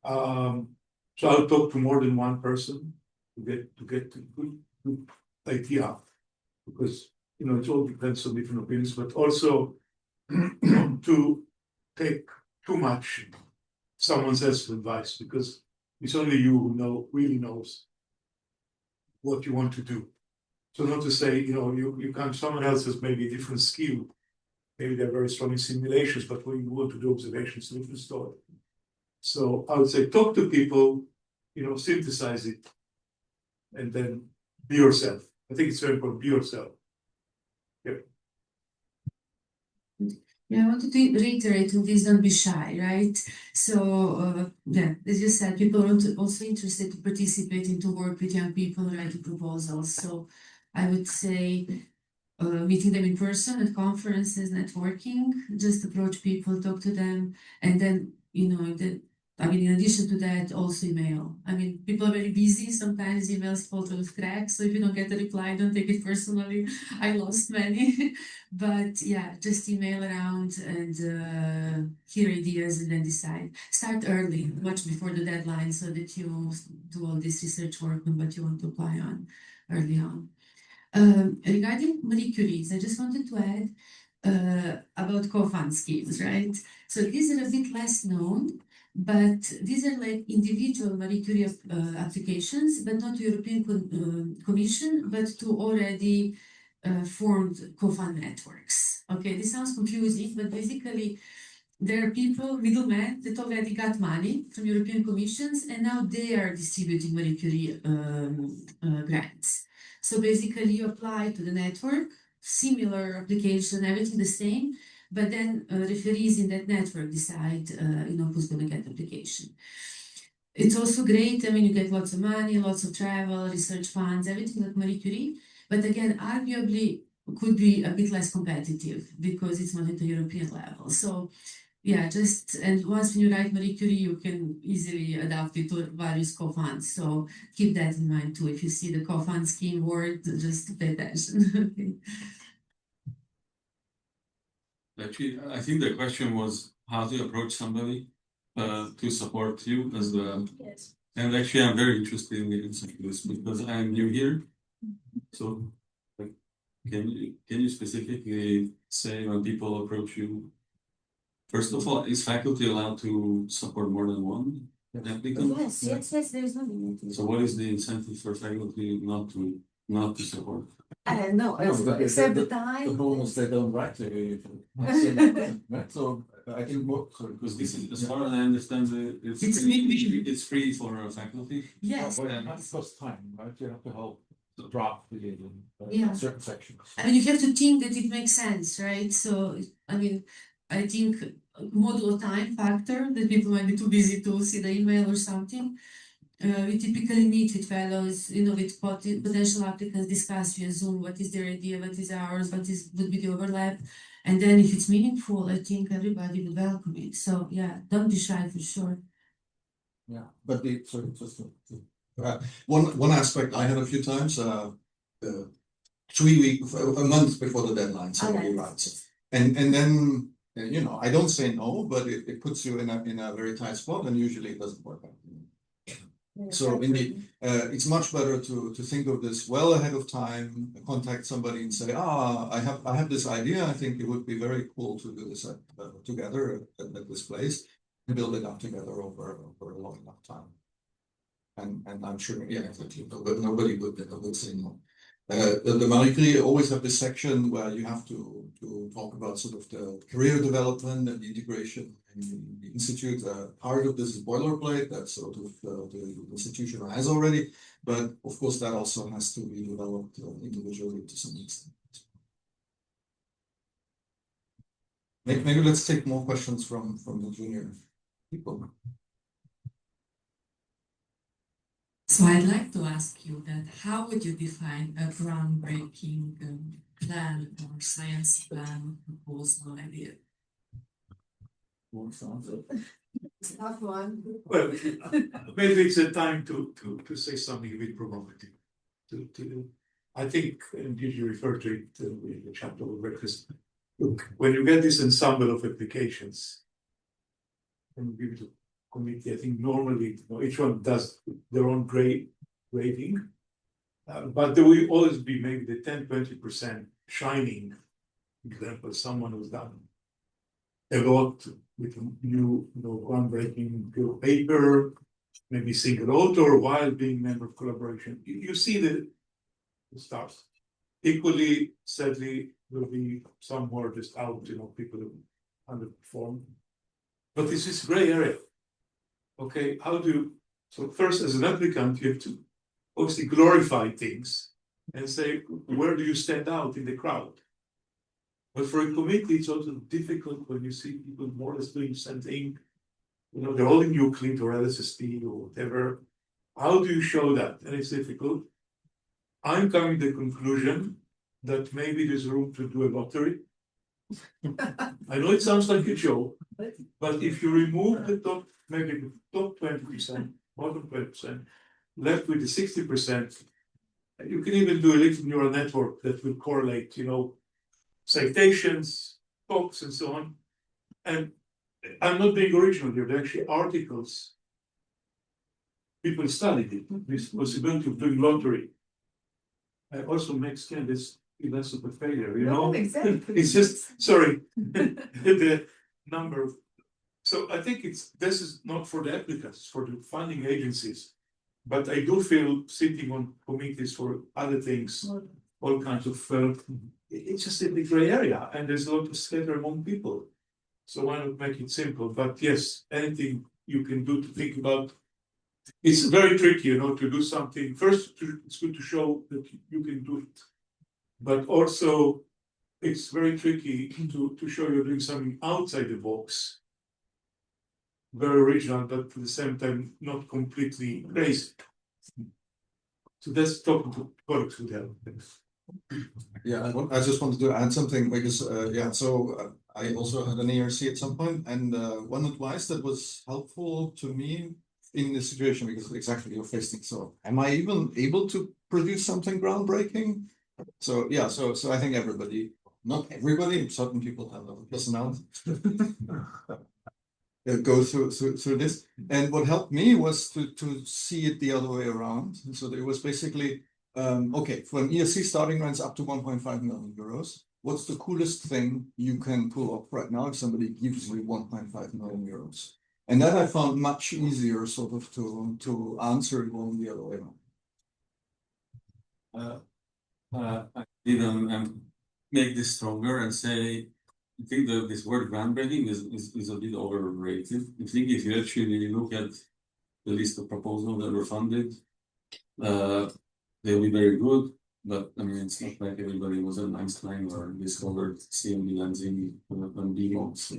So I'll talk to more than one person to get a good idea, because it all depends on different opinions, but also to take too much someone else's advice, because it's only you who really knows what you want to do. So not to say, you can't, someone else has maybe a different skill. Maybe they're very strong in simulations, but when you want to do observations, different story. So I would say talk to people, synthesize it, and then be yourself. I think it's very important, be yourself. Yeah, I wanted to reiterate on this, don't be shy, right? So, as you said, people are also interested to participate and to work with young people writing proposals. So I would say meeting them in person at conferences, networking, just approach people, talk to them, and then, in addition to that, also email. People are very busy. Sometimes emails fall through cracks. So if you don't get a reply, don't take it personally. I lost many. But yeah, just email around and hear ideas and then decide. Start early, much before the deadline, so that you do all this research work on what you want to apply on early on. Regarding Marie Curie's, I just wanted to add about co-fund schemes, right? So these are a bit less known. But these are like individual Marie Curie applications, but not to European Commission, but to already formed co-fund networks. Okay, this sounds confusing, but basically there are people, middlemen, that already got money from European Commissions, and now they are distributing Marie Curie grants. So basically you apply to the network, similar application, everything the same, but then referees in that network decide, who's going to get the application. It's also great. You get lots of money, lots of travel, research funds, everything like Marie Curie. But again, arguably, could be a bit less competitive because it's not at the European level. So yeah, and once when you write Marie Curie, you can easily adapt it to various co-funds. So keep that in mind too. If you see the co-fund scheme word, just pay attention. Actually, I think the question was how to approach somebody to support you as the. Yes. And actually, I'm very interested in this because I'm new here. So, like, can you specifically say when people approach you? First of all, is faculty allowed to support more than one applicant? Yes, there is no limit. So, what is the incentive for faculty not to support? No, except the time. The bonus they don't write to you. Right, so I think more, sorry, Because this is, as far as I understand, it's free for faculty. Yes. but it costs time, right? You have to help drop the Yeah. certain sections. I mean, you have to think that it makes sense, right? So, I mean, I think modulo time factor, that people might be too busy to see the email or something. We typically meet with fellows, with potential applicants, discuss via Zoom what is their idea, what is ours, would be the overlap. And then if it's meaningful, I think everybody would welcome it. So yeah, don't be shy for sure. Yeah, but one aspect I had a few times, 3 weeks, a month before the deadline, somebody writes. And then, I don't say no, but it puts you in a very tight spot, and usually it doesn't work out. So indeed, it's much better to think of this well ahead of time, contact somebody and say, I have this idea. I think it would be very cool to do this together at this place, and build it up together over a long enough time. And I'm sure, exactly, but nobody would say no. The Marie Curie always have this section where you have to talk about sort of the career development and the integration in the institute. Part of this is boilerplate that sort of the institution has already, but of course that also has to be developed individually to some extent. Maybe let's take more questions from the junior people. So I'd like to ask you that how would you define a groundbreaking plan or science plan proposal idea? Tough one. Well, maybe it's a time to say something a bit provocative. I think, and you refer to it in the chapter of breakfast. Look, when you get this ensemble of applications, and give it to committee, I think normally each one does their own grading, but there will always be maybe the 10-20% shining example, someone who's done a lot with a new, groundbreaking paper, maybe single author while being member of collaboration. You see the stars. Equally, sadly, will be some more just out, people who underperform. But this is gray area. Okay, so first as an applicant, you have to obviously glorify things and say, where do you stand out in the crowd? But for a committee, it's also difficult when you see people more or less doing something, they're holding Euclid or LSST or whatever. How do you show that? And it's difficult. I'm coming to the conclusion that maybe there's room to do a lottery. I know it sounds like a joke, but if you remove the top, maybe the top 20%, bottom 20%, left with the 60%, you can even do a little neural network that will correlate, citations, talks, and so on. And I'm not being original here, they're actually articles. People studied it, this possibility of doing lottery. I also makes this less of a failure, No, exactly. It's just, sorry, the number of. So I think this is not for the applicants, it's for the funding agencies. But I do feel sitting on committees for other things, all kinds of, it's just a big gray area and there's a lot of scatter among people. So why not make it simple? But yes, anything you can do to think about. It's very tricky, to do something. First, it's good to show that you can do it. But also, it's very tricky to show you're doing something outside the box. Very original, but at the same time, not completely crazy. So that's talking to colleagues would help. Yeah, I just wanted to add something because, I also had an ERC at some point, and one advice that was helpful to me in this situation, because exactly you're facing, so am I even able to produce something groundbreaking? So, yeah, so I think everybody, not everybody, certain people have a personality. Go through this. And what helped me was to see it the other way around. So it was basically, okay, for an ERC starting rents up to 1.5 million euros. What's the coolest thing you can pull off right now if somebody gives you 1.5 million euros? And that I found much easier sort of to answer it on the other way around. I didn't make this stronger and say, I think that this word groundbreaking is a bit overrated. I think if you actually look at the list of proposals that were funded, they'll be very good. But I mean, it's not like everybody was an Einstein or discovered CMB lensing on BMO. So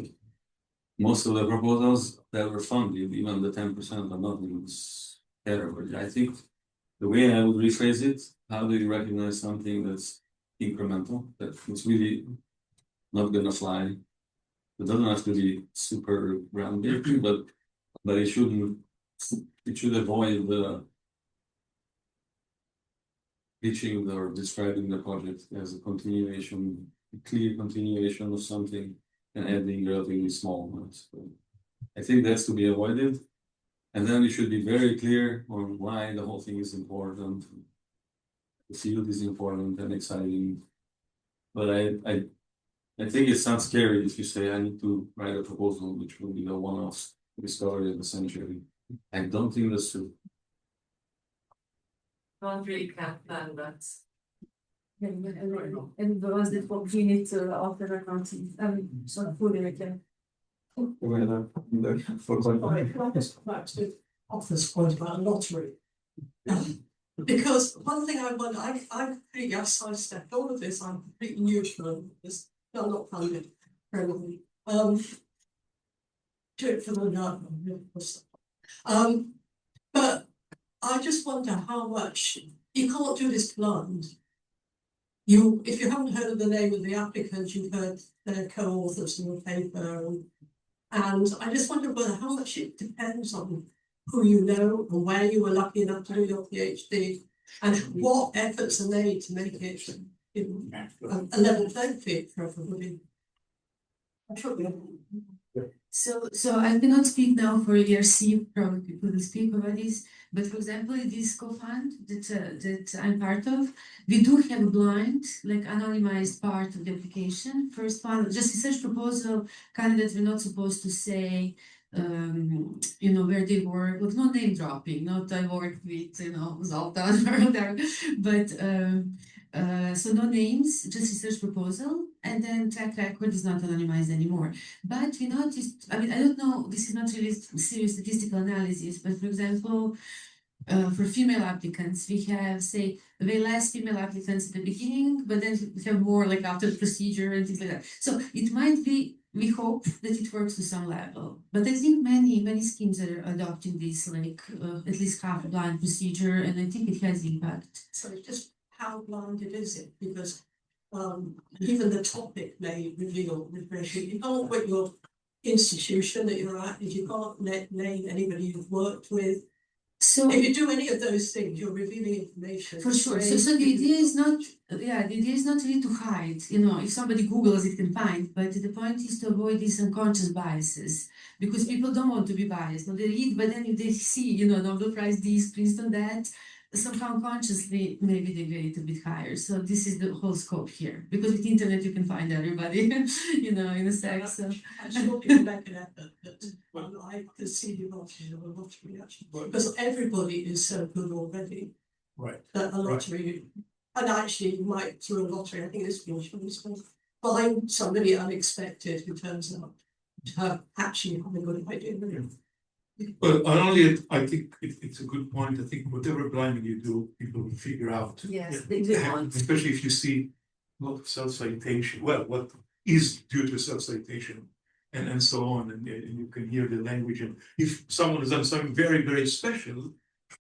most of the proposals that were funded, even the 10% are not, it's terrible. I think the way I would rephrase it, how do you recognize something that's incremental, that it's really not gonna fly? It doesn't have to be super groundbreaking, but it should avoid the pitching or describing the project as a continuation, a clear continuation of something and adding relatively small ones. So I think that's to be avoided. And then we should be very clear on why the whole thing is important. The field is important and exciting. But I think it sounds scary if you say I need to write a proposal which will be the one-off discovery of the century. I don't think that's true. Don't really can't plan that. And was the opportunity after accounting, sort of fully again. Office point about lottery. Because one thing I wonder, I completely have sidestepped all of this. I'm completely neutral. This I'm not funded probably. Do it for the love. But I just wonder how much you can't do this blind. If you haven't heard of the name of the applicant, you've heard their co-authors in the paper, and I just wonder how much it depends on who you know and where you were lucky enough to do your PhD, and what efforts are made to make it a level playing field for everybody. So I cannot speak now for ERC, probably people will speak about this, but for example, this co-fund that I'm part of, we do have a blind, like anonymized part of the application. First one, just research proposal, candidates were not supposed to say, where they work, with no name dropping, not I work with, Zoltan or whatever, but so no names, just research proposal, and then track record is not anonymized anymore. But we noticed, I don't know, this is not really serious statistical analysis, but for example, for female applicants, we have, say, way less female applicants at the beginning, but then we have more like after the procedure and things like that. So it might be, we hope that it works to some level, but I think many schemes are adopting this, like at least half blind procedure, and I think it has impact. So just how blinded is it? Because even the topic may reveal information. You can't put your institution that you're at, if you can't name anybody you've worked with. So if you do any of those things, you're revealing information. For sure. So the idea is not, the idea is not really to hide, if somebody Googles, it can find, but the point is to avoid these unconscious biases, because people don't want to be biased. They read, but then if they see, Nobel Prize this, Princeton that, somehow consciously, maybe they rate a bit higher. So this is the whole scope here, because with the internet you can find everybody, in a sec. So I'm sure people make an effort, but I can see the advantage of a lottery actually, because everybody is so good already. Right. That a lottery, and actually you might through a lottery, I think this will find somebody unexpected who turns out to have actually have a good idea. Well, I think it's a good point. I think whatever blinding you do, people will figure out. Yes, they do. Especially if you see a lot of self-citation. Well, what is due to self-citation and so on, and you can hear the language. And if someone has done something very, very special,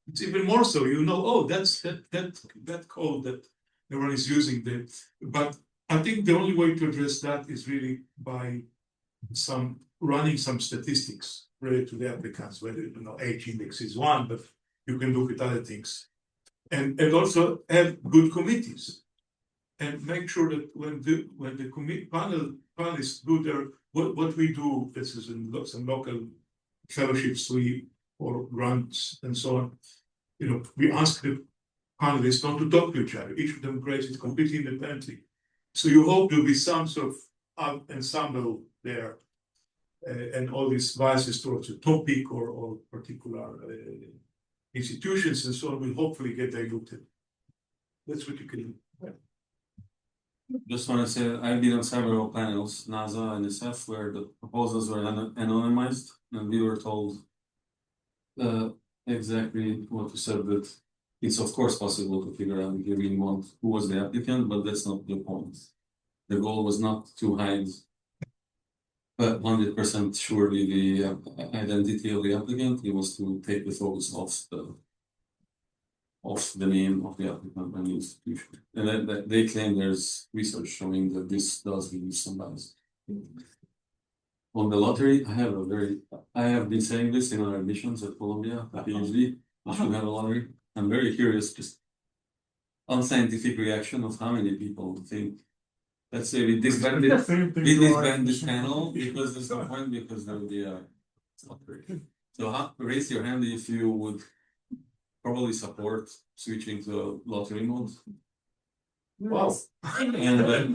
it's even more so. Oh, that's that code that everyone is using them. But I think the only way to address that is really by running some statistics related to the applicants, whether age index is one, but you can look at other things. And also have good committees. And make sure that when the panelists do their what we do, this is in some local fellowships or grants and so on. We ask the panelists not to talk to each other. Each of them creates it completely independently. So you hope there'll be some sort of ensemble there, and all these biases towards a topic or particular institutions and so on will hopefully get diluted. That's what you can do. Just want to say I've been on several panels, NASA and SF, where the proposals were anonymized, and we were told exactly what you said, that it's of course possible to figure out if you really want who was the applicant, but that's not the point. The goal was not to hide 100% surely the identity of the applicant. It was to take the focus off the name of the applicant and the institution. And they claim there's research showing that this does reduce some bias. On the lottery, I have been saying this in our admissions at Columbia, a PhD, we should have a lottery. I'm very curious, just unscientific reaction of how many people think, let's say we disband this panel because there's no point, because there will be a lottery. So raise your hand if you would probably support switching to lottery mode. Wow. And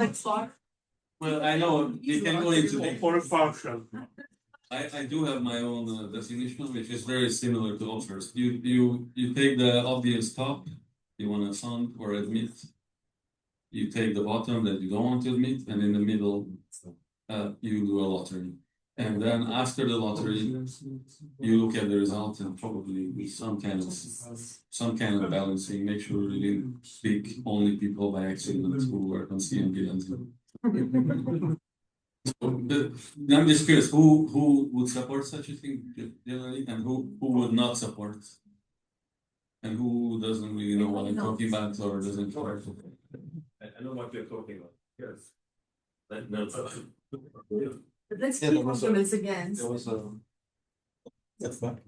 well, I know you can go into the for a function. I do have my own definition, which is very similar to offers. You take the obvious top, you want to fund or admit. You take the bottom that you don't want to admit, and in the middle, you do a lottery. And then after the lottery, you look at the result and probably with some kind of balancing, make sure you didn't pick only people by accident who were on CMB. I'm just curious, who would support such a thing generally, and who would not support, and who doesn't really know what I'm talking about or doesn't care. I know what you're talking about. Yes. But let's keep compliments again. There was a. That's fine.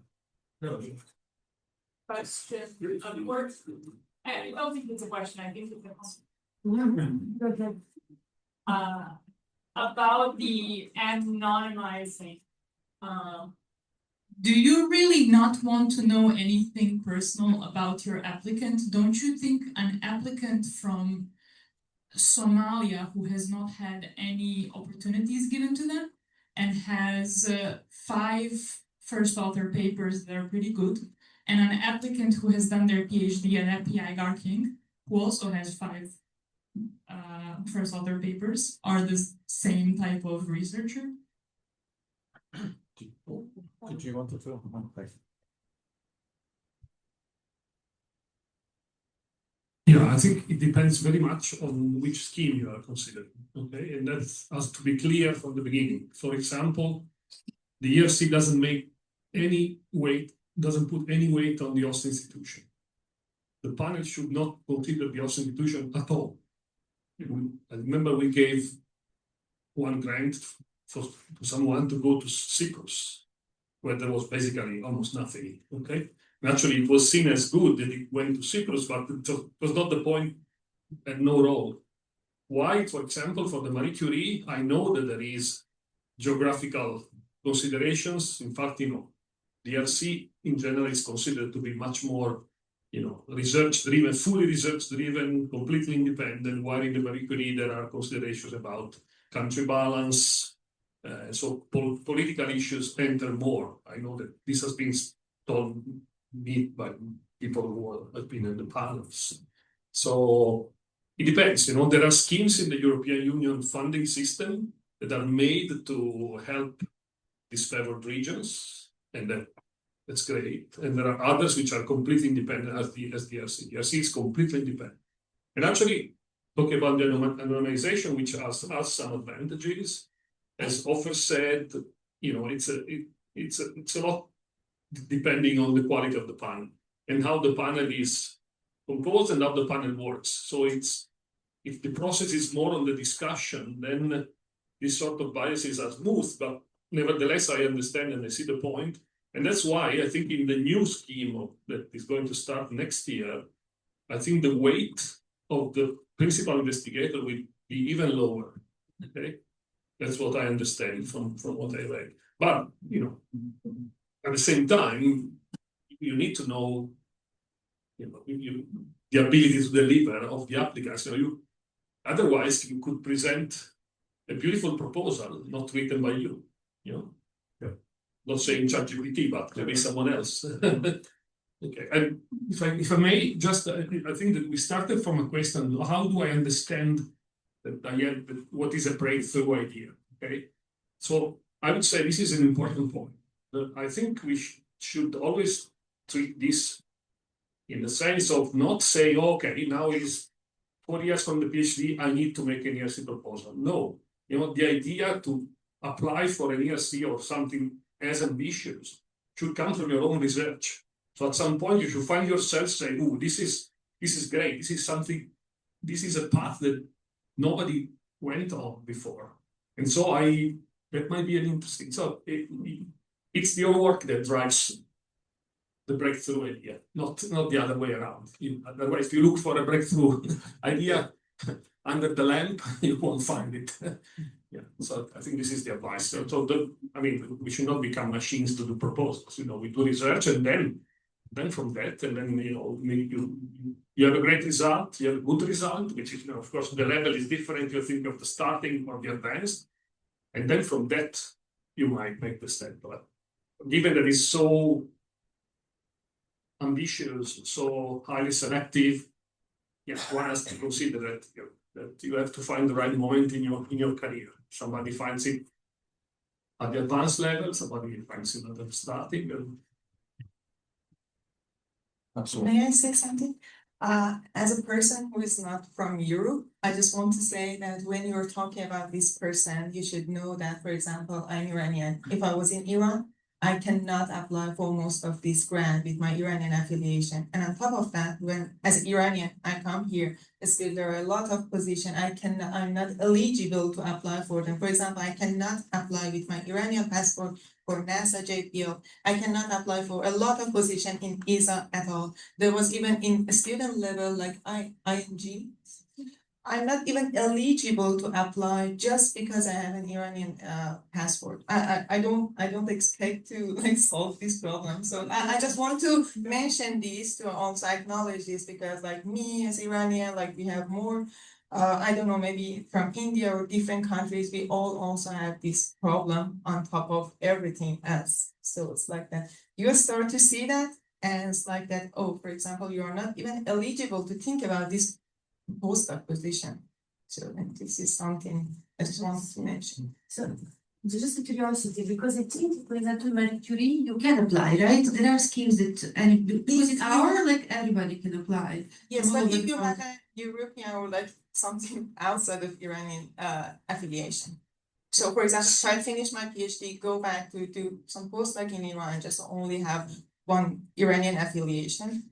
Question. I don't think it's a question. I think it's about the anonymizing. Do you really not want to know anything personal about your applicant? Don't you think an applicant from Somalia who has not had any opportunities given to them and has 5 first author papers that are pretty good, and an applicant who has done their PhD at FPI King, who also has 5 first author papers, are the same type of researcher? Did you want to fill one place? Yeah, I think it depends very much on which scheme you are considering. Okay, and that has to be clear from the beginning. For example, the ERC doesn't put any weight on the host institution. The panel should not consider the host institution at all. I remember we gave one grant for someone to go to Cyprus, where there was basically almost nothing. Okay. Naturally, it was seen as good that it went to Cyprus, but it was not the point, and no role. Why, for example, for the Marie Curie, I know that there is geographical considerations. In fact, the RC in general is considered to be much more, research-driven, fully research-driven, completely independent, while in the Marie Curie there are considerations about country balance, so political issues enter more. I know that this has been told me by people who have been in the panels. So it depends, there are schemes in the European Union funding system that are made to help disfavored regions, and that's great. And there are others which are completely independent, as the RC. The RC is completely independent. And actually, talking about the anonymization, which has some advantages, as Ofer said, it's a lot depending on the quality of the panel and how the panel is composed and how the panel works. So it's if the process is more on the discussion, then these sort of biases are smooth, but nevertheless, I understand and I see the point. And that's why I think in the new scheme that is going to start next year, I think the weight of the principal investigator will be even lower. Okay, that's what I understand from what I read. But you know, at the same time, you need to know, you know, the ability to deliver of the applicants. You know, otherwise you could present a beautiful proposal not written by you. You know, not saying ChatGPT, but maybe someone else. Okay, and if I may, just I think that we started from a question: how do I understand that what is a breakthrough idea? Okay, so I would say this is an important point. I think we should always treat this in the sense of not say, okay, now it is 4 years from the PhD, I need to make an ERC proposal. No, you know, the idea to apply for an ERC or something as ambitious should come from your own research. So at some point you should find yourself saying, oh, this is great. This is something, this is a path that nobody went on before. And so that might be an interesting, so it's your work that drives the breakthrough idea, not the other way around. Otherwise, if you look for a breakthrough idea under the lamp, you won't find it. Yeah, so I think this is the advice. I mean, we should not become machines to do proposals. You know, we do research and then from that, and then you know, you have a great result, you have a good result, which is, you know, of course, the level is different. You think of the starting or the advanced, and then from that you might make the step. But given that it's so ambitious, so highly selective, yeah, one has to consider that you have to find the right moment in your career. Somebody finds it at the advanced level, somebody finds it at the starting. Absolutely. May I say something? As a person who is not from Europe, I just want to say that when you're talking about this person, you should know that, for example, I'm Iranian. If I was in Iran, I cannot apply for most of this grant with my Iranian affiliation. And on top of that, when as an Iranian, I come here, still there are a lot of positions I'm not eligible to apply for them. For example, I cannot apply with my Iranian passport for NASA JPL. I cannot apply for a lot of positions in ESA at all. There was even in a student level like ING. I'm not even eligible to apply just because I have an Iranian passport. I don't expect to like solve this problem. So I just want to mention this to also acknowledge this, because like me as Iranian, like we have more, I don't know, maybe from India or different countries, we all also have this problem on top of everything else. So it's like that. You start to see that, and it's like that, oh, for example, you are not even eligible to think about this postdoc position. So this is something I just wanted to mention. So just a curiosity, because I think, for example, Marie Curie, you can apply, right? There are schemes that, and because in our, like everybody can apply. Yes, but if you have a European or like something outside of Iranian affiliation. So for example, if I finish my PhD, go back to do some postdoc in Iran, just only have one Iranian affiliation,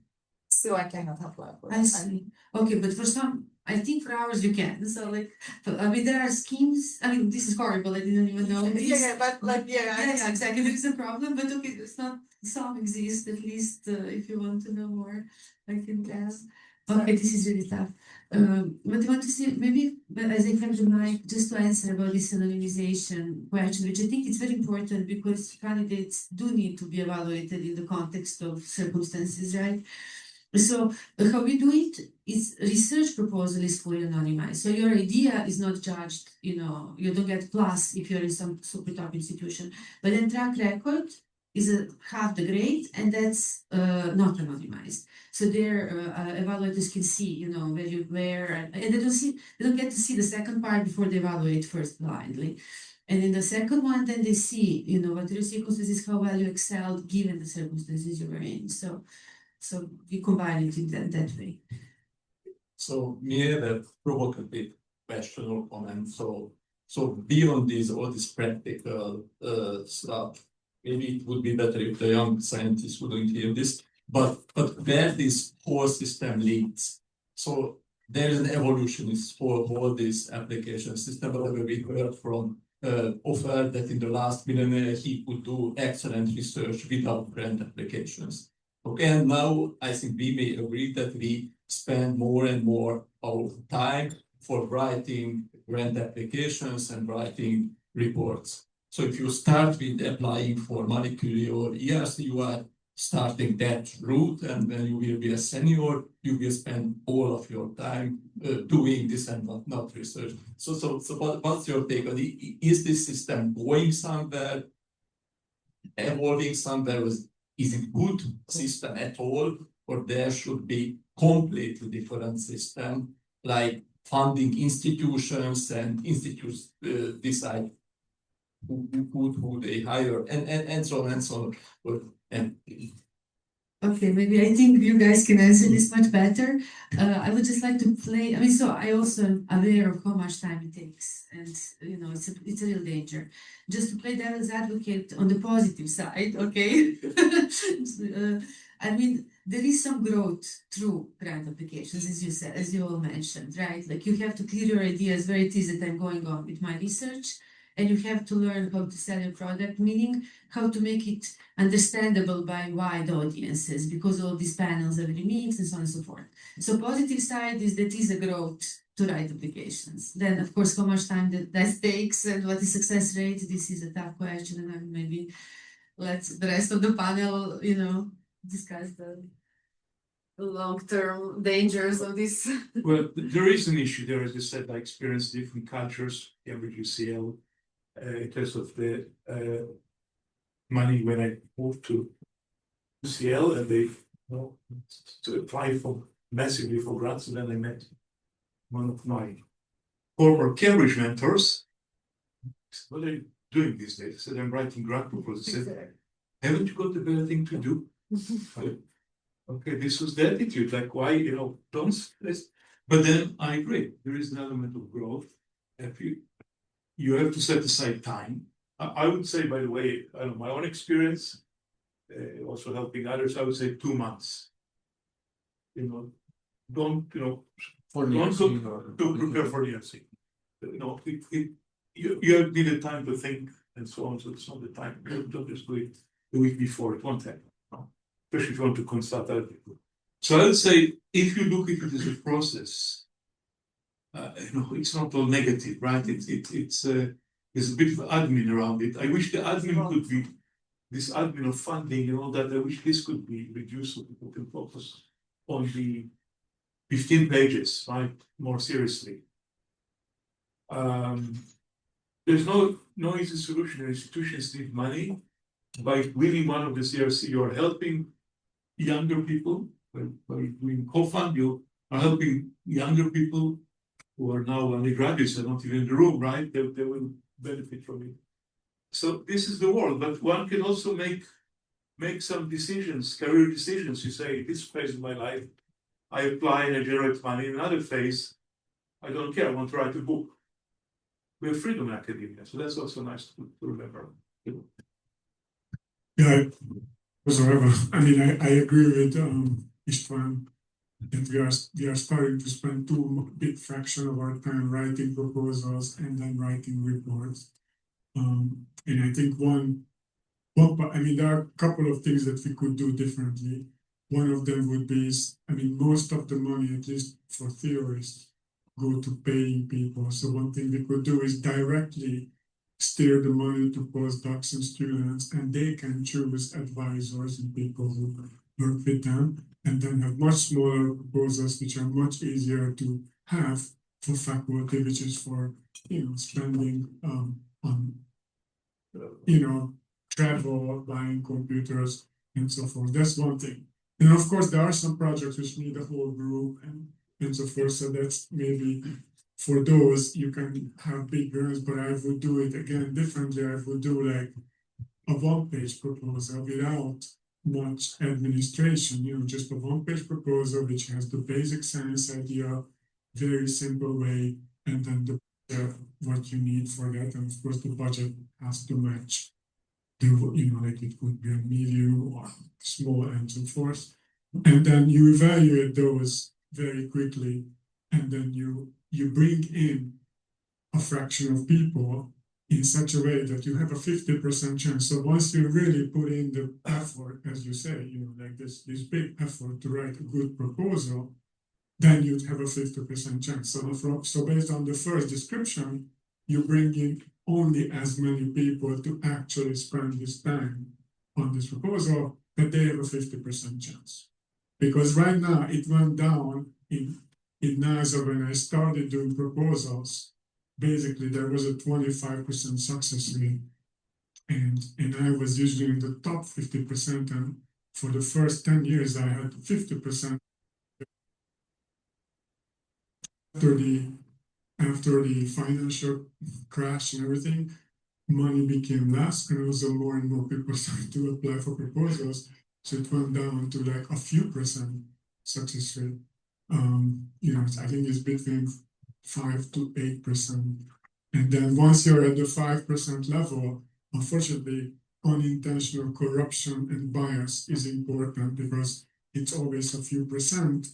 still I cannot apply for it. I see. Okay, but for some, I think for ours you can. So like, I mean, there are schemes. I mean, this is horrible. I didn't even know. Yeah, but like, yeah, exactly. There is a problem, but okay, it's not. Some exist at least. If you want to know more, I can ask. Okay, this is really tough. But I want to see maybe as I come to Mike, just to answer about this anonymization question, which I think is very important because candidates do need to be evaluated in the context of circumstances, right? So how we do it is research proposal is fully anonymized. So your idea is not judged, you know, you don't get plus if you're in some super top institution. But then track record is half the grade, and that's not anonymized. So their evaluators can see, you know, where you were, and they don't get to see the second part before they evaluate first blindly. And in the second one, then they see, you know, what your circumstances, how well you excelled given the circumstances you were in. So we combine it in that way. So me have a provocative question or comment. So beyond all this practical stuff, maybe it would be better if the young scientists wouldn't hear this. But where this whole system leads. So there is an evolutionist for all these application system, whatever we heard from offer that in the last millennia he could do excellent research without grant applications. Okay, and now I think we may agree that we spend more and more our time for writing grant applications and writing reports. So if you start with applying for Marie Curie or ERC, you are starting that route, and when you will be a senior, you will spend all of your time doing this and not research. So what's your take on it? Is this system going somewhere, evolving somewhere? Is it good system at all, or there should be completely different system, like funding institutions and institutes decide who they hire and so on and so on. Okay, maybe I think you guys can answer this much better. I would just like to play. I mean, so I also am aware of how much time it takes, and you know, it's a real danger. Just to play devil's advocate on the positive side, okay? I mean, there is some growth through grant applications, as you said, as you all mentioned, right? Like you have to clear your ideas where it is that I'm going on with my research, and you have to learn how to sell your product, meaning how to make it understandable by wide audiences, because all these panels every meet and so on and so forth. So positive side is that is a growth to write applications. Then of course, how much time that takes and what is success rate, this is a tough question, and I will maybe let the rest of the panel, you know, discuss the long-term dangers of this. Well, there is an issue there, as you said. I experienced different cultures, Cambridge UCL, in terms of the money when I moved to UCL, and they to apply for massively for grants, and then I met one of my former Cambridge mentors. What are you doing these days? I said, I'm writing grant proposals. He said, haven't you got a better thing to do? Okay, this was the attitude, like why, you know, don't stress. But then I agree, there is an element of growth. If you have to set aside time. I would say, by the way, I know my own experience, also helping others, I would say 2 months. You know, don't, you know, to prepare for the ERC. You know, you need a time to think and so on, so it's not the time. Don't just do it the week before, it won't happen. No? Especially if you want to consult other people. So I would say, if you look at it as a process, you know, it's not all negative, right? There's a bit of admin around it. I wish the admin could be this admin of funding and all that. I wish this could be reduced so people can focus on the 15 pages, right? More seriously. There's no easy solution. Institutions need money. By winning one of the CRC, you're helping younger people. By doing co-fund, you are helping younger people who are now undergraduates and not even in the room, right? They will benefit from it. So this is the world, but one can also make some decisions, career decisions. You say, this phase of my life, I apply and I generate money. In another phase, I don't care, I want to write a book. We have freedom in academia, so that's also nice to remember. Yeah, whatsoever. I mean, I agree with István that we are starting to spend too big fraction of our time writing proposals and then writing reports. And I think I mean, there are a couple of things that we could do differently. One of them would be, I mean, most of the money, at least for theorists, go to paying people. So one thing we could do is directly steer the money to postdocs and students, and they can choose advisors and people who work with them, and then have much smaller proposals, which are much easier to have for faculty, which is for, you know, spending on, you know, travel, buying computers, and so forth. That's one thing. And of course, there are some projects which need a whole group and so forth. So that's maybe for those you can have big grants, but I would do it again differently. I would do like a one-page proposal without much administration, you know, just a one-page proposal which has the basic science idea, very simple way, and then what you need for that. And of course, the budget has to match the, you know, like it could be a medium or small and so forth. And then you evaluate those very quickly. and then you bring in a fraction of people in such a way that you have a 50% chance. So once you really put in the effort, as you say, like this big effort to write a good proposal, then you'd have a 50% chance. So based on the first description, you bring in only as many people to actually spend this time on this proposal that they have a 50% chance. Because right now it went down in NASA when I started doing proposals. Basically, there was a 25% success rate, and I was usually in the top 50%. And for the first 10 years, I had 50%. After the financial crash and everything, money became less, and also more and more people started to apply for proposals. So it went down to like a few percent success rate. I think it's between 5 to 8%. And then once you're at the 5% level, unfortunately, unintentional corruption and bias is important because it's always a few percent,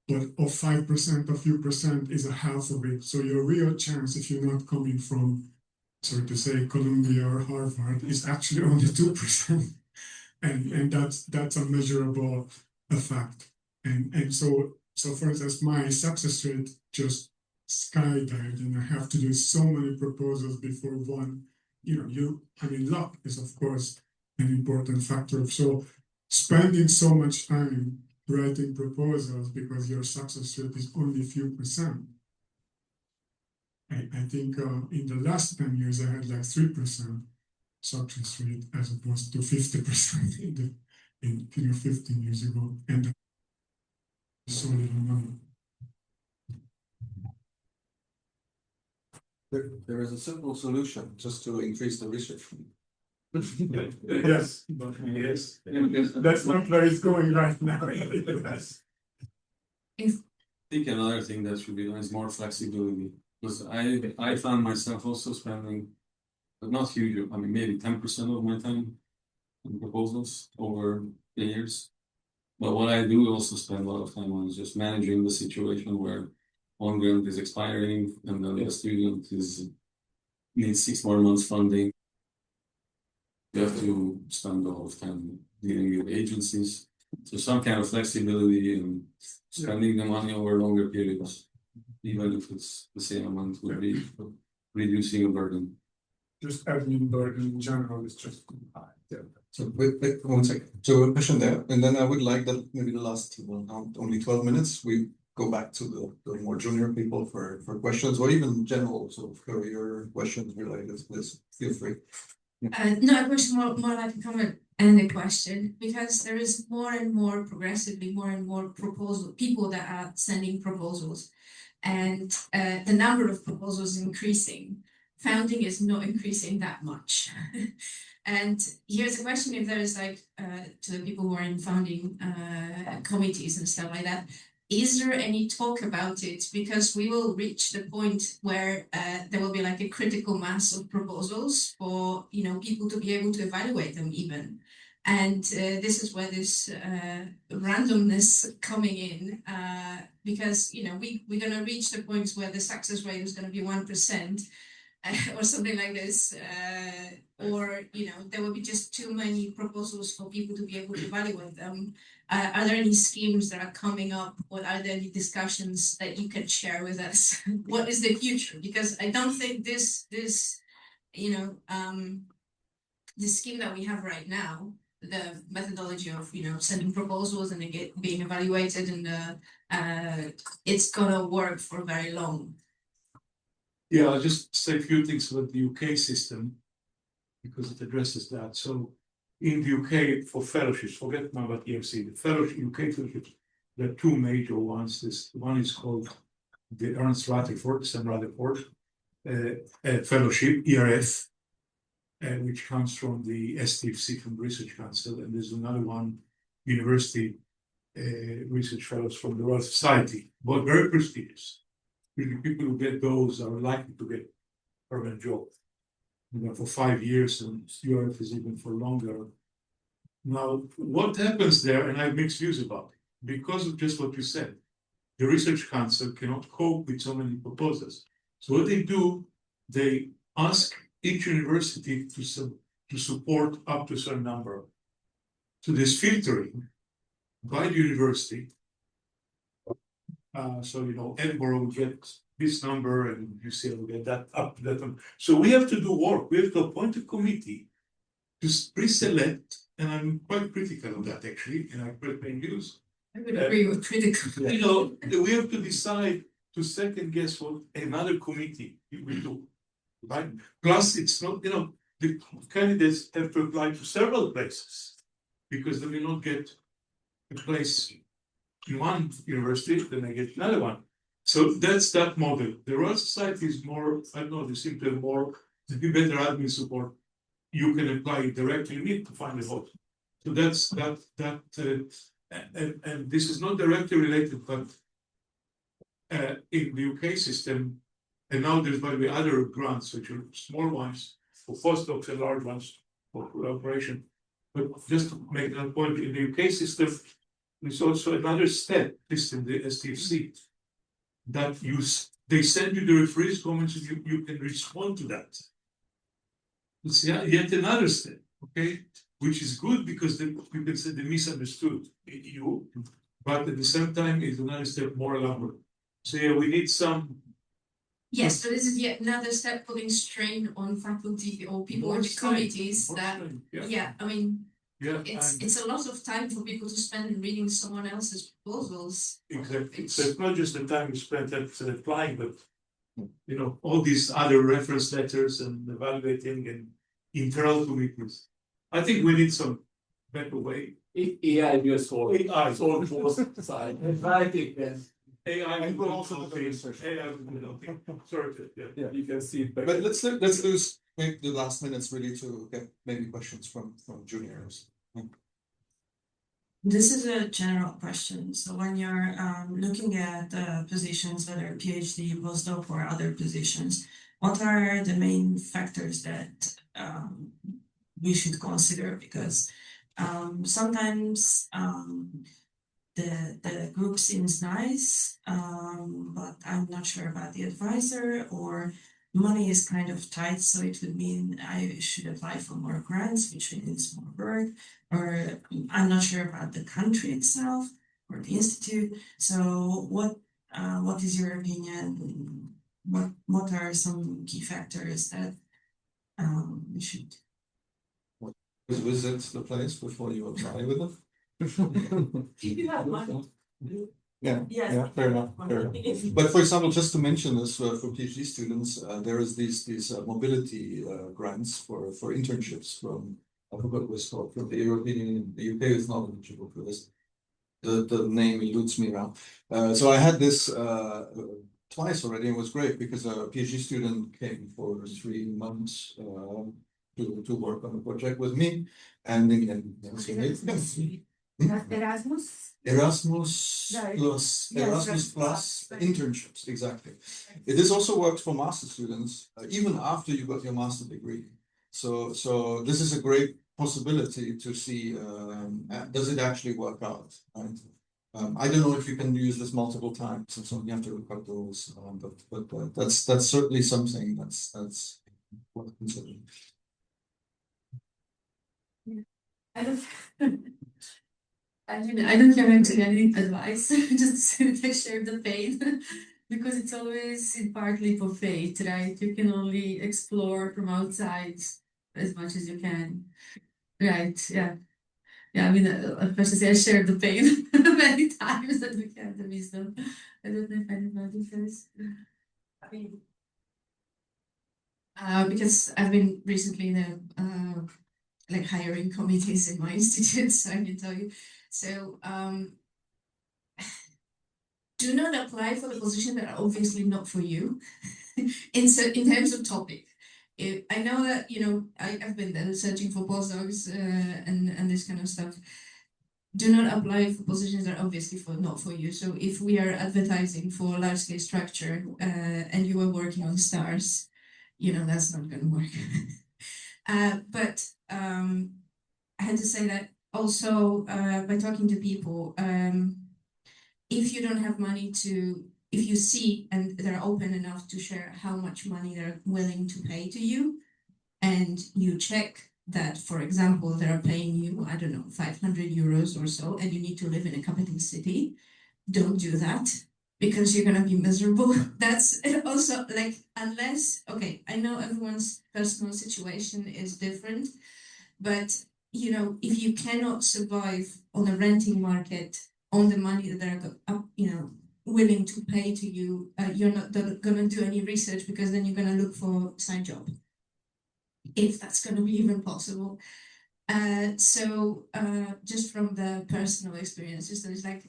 but of 5%, a few percent is a half of it. So your real chance, if you're not coming from, so to say, Columbia or Harvard, is actually only 2%. And that's a measurable fact. And so for instance, my success rate just skydived, and I have to do so many proposals before one, luck is of course an important factor. So spending so much time writing proposals because your success rate is only a few percent. I think in the last 10 years, I had like 3% success rate as opposed to 50% in 15 years ago. And so little money. There is a simple solution just to increase the research. Yes, yes. That's not where it's going right now. Yes. I think another thing that should be done is more flexibility. Because I found myself also spending, but not huge, maybe 10% of my time on proposals over the years. But what I do also spend a lot of time on is just managing the situation where one grant is expiring and then the student needs 6 more months funding. You have to spend a lot of time dealing with agencies. So some kind of flexibility in spending the money over longer periods, even if it's the same amount, would be reducing a burden. Just admin burden in general is just high. Yeah. So wait 1 second. So a question there, and then I would like that maybe the last only 12 minutes we go back to the more junior people for questions or even general sort of career questions related to this. Feel free. No, a question more like a comment and a question, because there is more and more progressively more and more people that are sending proposals, and the number of proposals is increasing. Founding is not increasing that much. And here's a question: if there is to the people who are in founding committees and stuff like that, is there any talk about it? Because we will reach the point where there will be like a critical mass of proposals for people to be able to evaluate them even. And this is where this randomness coming in, because we're going to reach the point where the success rate is going to be 1%. Or something like this, or there will be just too many proposals for people to be able to evaluate them. Are there any schemes that are coming up, or are there any discussions that you can share with us? What is the future? Because I don't think this scheme that we have right now, the methodology of sending proposals and being evaluated, and it's gonna work for very long. Yeah, I'll just say a few things about the UK system because it addresses that. So in the UK for fellowships, forget now about EMC, the UK fellowships, there are 2 major ones. This one is called the Ernst Rutherford, Sam Rutherford Fellowship, ERF, which comes from the STFC, from the Research Council, and there's another one, University Research Fellows from the Royal Society, both very prestigious. People who get those are likely to get a permanent job, for 5 years, and URF is even for longer. Now, what happens there, and I have mixed views about it, because of just what you said, the research council cannot cope with so many proposals. So what they do, they ask each university to support up to a certain number. So there's filtering by the university. So Edinburgh will get this number and UCL will get that up to that number. So we have to do work. We have to appoint a committee to pre-select, and I'm quite critical of that actually, and I've read my views. I would agree with critical. We have to decide to second guess what another committee will do, right? Plus, it's not, the candidates have to apply to several places because they will not get a place in one university, then they get another one. So that's that model. The Royal Society is more, I don't know, they simply more, to be better admin support, you can apply directly, you need to find a host. So that's and this is not directly related, but in the UK system, and now there's going to be other grants, which are small ones for postdocs and large ones for collaboration. But just to make that point, in the UK system, there's also another step, this in the STFC, that they send you the referees comments and you can respond to that. It's yet another step, okay? Which is good because you can say they misunderstood you, but at the same time, it's another step more elaborate. So yeah, we need some. Yes, but this is yet another step putting strain on faculty or people in the committees I mean, it's a lot of time for people to spend reading someone else's proposals. Exactly. So it's not just the time you spent at applying, but all these other reference letters and evaluating and internal committees. I think we need some better way. AI will solve AI solve both sides. I think yes. AI will also do the research. AI will do. Sorry, you can see it. But let's make the last minutes really to get maybe questions from juniors. This is a general question. So when you're looking at positions, whether PhD, postdoc, or other positions, what are the main factors that we should consider? Because sometimes the group seems nice, but I'm not sure about the advisor, or money is kind of tight, so it would mean I should apply for more grants, which means more work, or I'm not sure about the country itself or the institute. So what is your opinion? What are some key factors that we should visit the place before you apply with them? If you have money. Yeah, fair enough. But for example, just to mention this for PhD students, there is these mobility grants for internships from, I forgot what it's called, from the European Union. The UK is not eligible for this. The name eludes me now. So I had this twice already, and it was great because a PhD student came for 3 months to work on a project with me, and then Erasmus plus internships, exactly. This also works for master students, even after you got your master degree. So this is a great possibility to see, does it actually work out, right? I don't know if you can use this multiple times, so you have to look up those, but that's certainly something that's worth considering. I don't have actually any advice, just to share the pain, because it's always in part leap of faith, right? You can only explore from outside as much as you can, right? Yeah. I mean, especially I shared the pain many times that we have the wisdom. I don't know if anybody says. I mean, because I've been recently in a like hiring committees in my institute, so I can tell you. So do not apply for the positions that are obviously not for you in terms of topic. I know that, I've been then searching for postdocs and this kind of stuff. Do not apply for positions that are obviously not for you. So if we are advertising for large scale structure and you are working on stars, that's not going to work. But I had to say that also by talking to people, if you don't have money to, if you see and they're open enough to share how much money they're willing to pay to you, and you check that, for example, they're paying you, I don't know, 500 euros or so, and you need to live in a capital city, don't do that because you're gonna be miserable. That's also like, unless, okay, I know everyone's personal situation is different, but you know, if you cannot survive on a renting market on the money that they're, you know, willing to pay to you, you're not gonna do any research, because then you're gonna look for a side job, if that's gonna be even possible. So just from the personal experience, just it's like,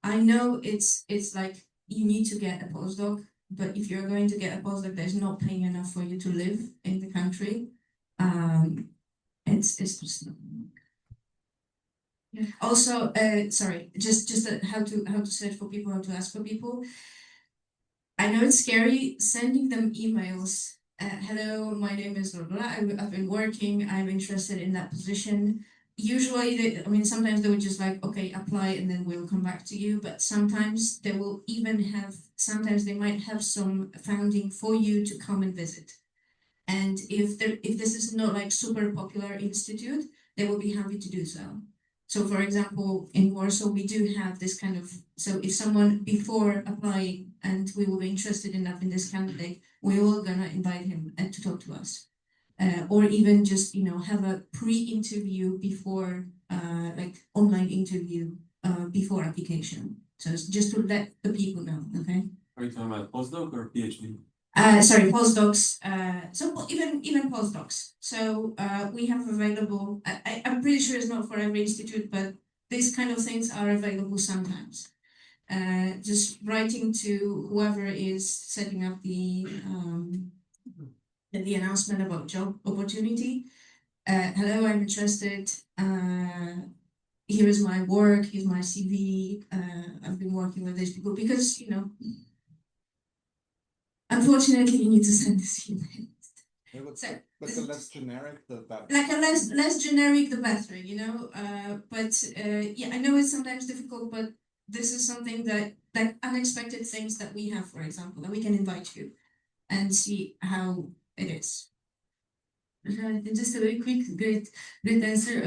I know it's like you need to get a postdoc, but if you're going to get a postdoc, there's not paying enough for you to live in the country. It's just not. Yeah. Also, sorry, just how to search for people, how to ask for people. I know it's scary sending them emails. Hello, my name is Lola. I've been working. I'm interested in that position. Usually, I mean, sometimes they would just like, okay, apply, and then we'll come back to you. But sometimes they will even have. Sometimes they might have some funding for you to come and visit. And if this is not like super popular institute, they will be happy to do so. So for example, in Warsaw, we do have this kind of, so if someone before applying and we will be interested enough in this candidate, we're all gonna invite him to talk to us. Or even just, you know, have a pre-interview before, like online interview before application. So it's just to let the people know, okay? Are you talking about postdoc or PhD? Sorry, postdocs. So even postdocs. So we have available. I'm pretty sure it's not for every institute, but these kind of things are available sometimes. Just writing to whoever is setting up the announcement about job opportunity. Hello, I'm interested. Here is my work. Here's my CV. I've been working with these people, because you know. Unfortunately, you need to send this email. Yeah, but the less generic, the better. Like a less generic, the better, you know. Yeah, I know it's sometimes difficult, but this is something that, like unexpected things that we have, for example, that we can invite you and see how it is. Just a very quick, great answer.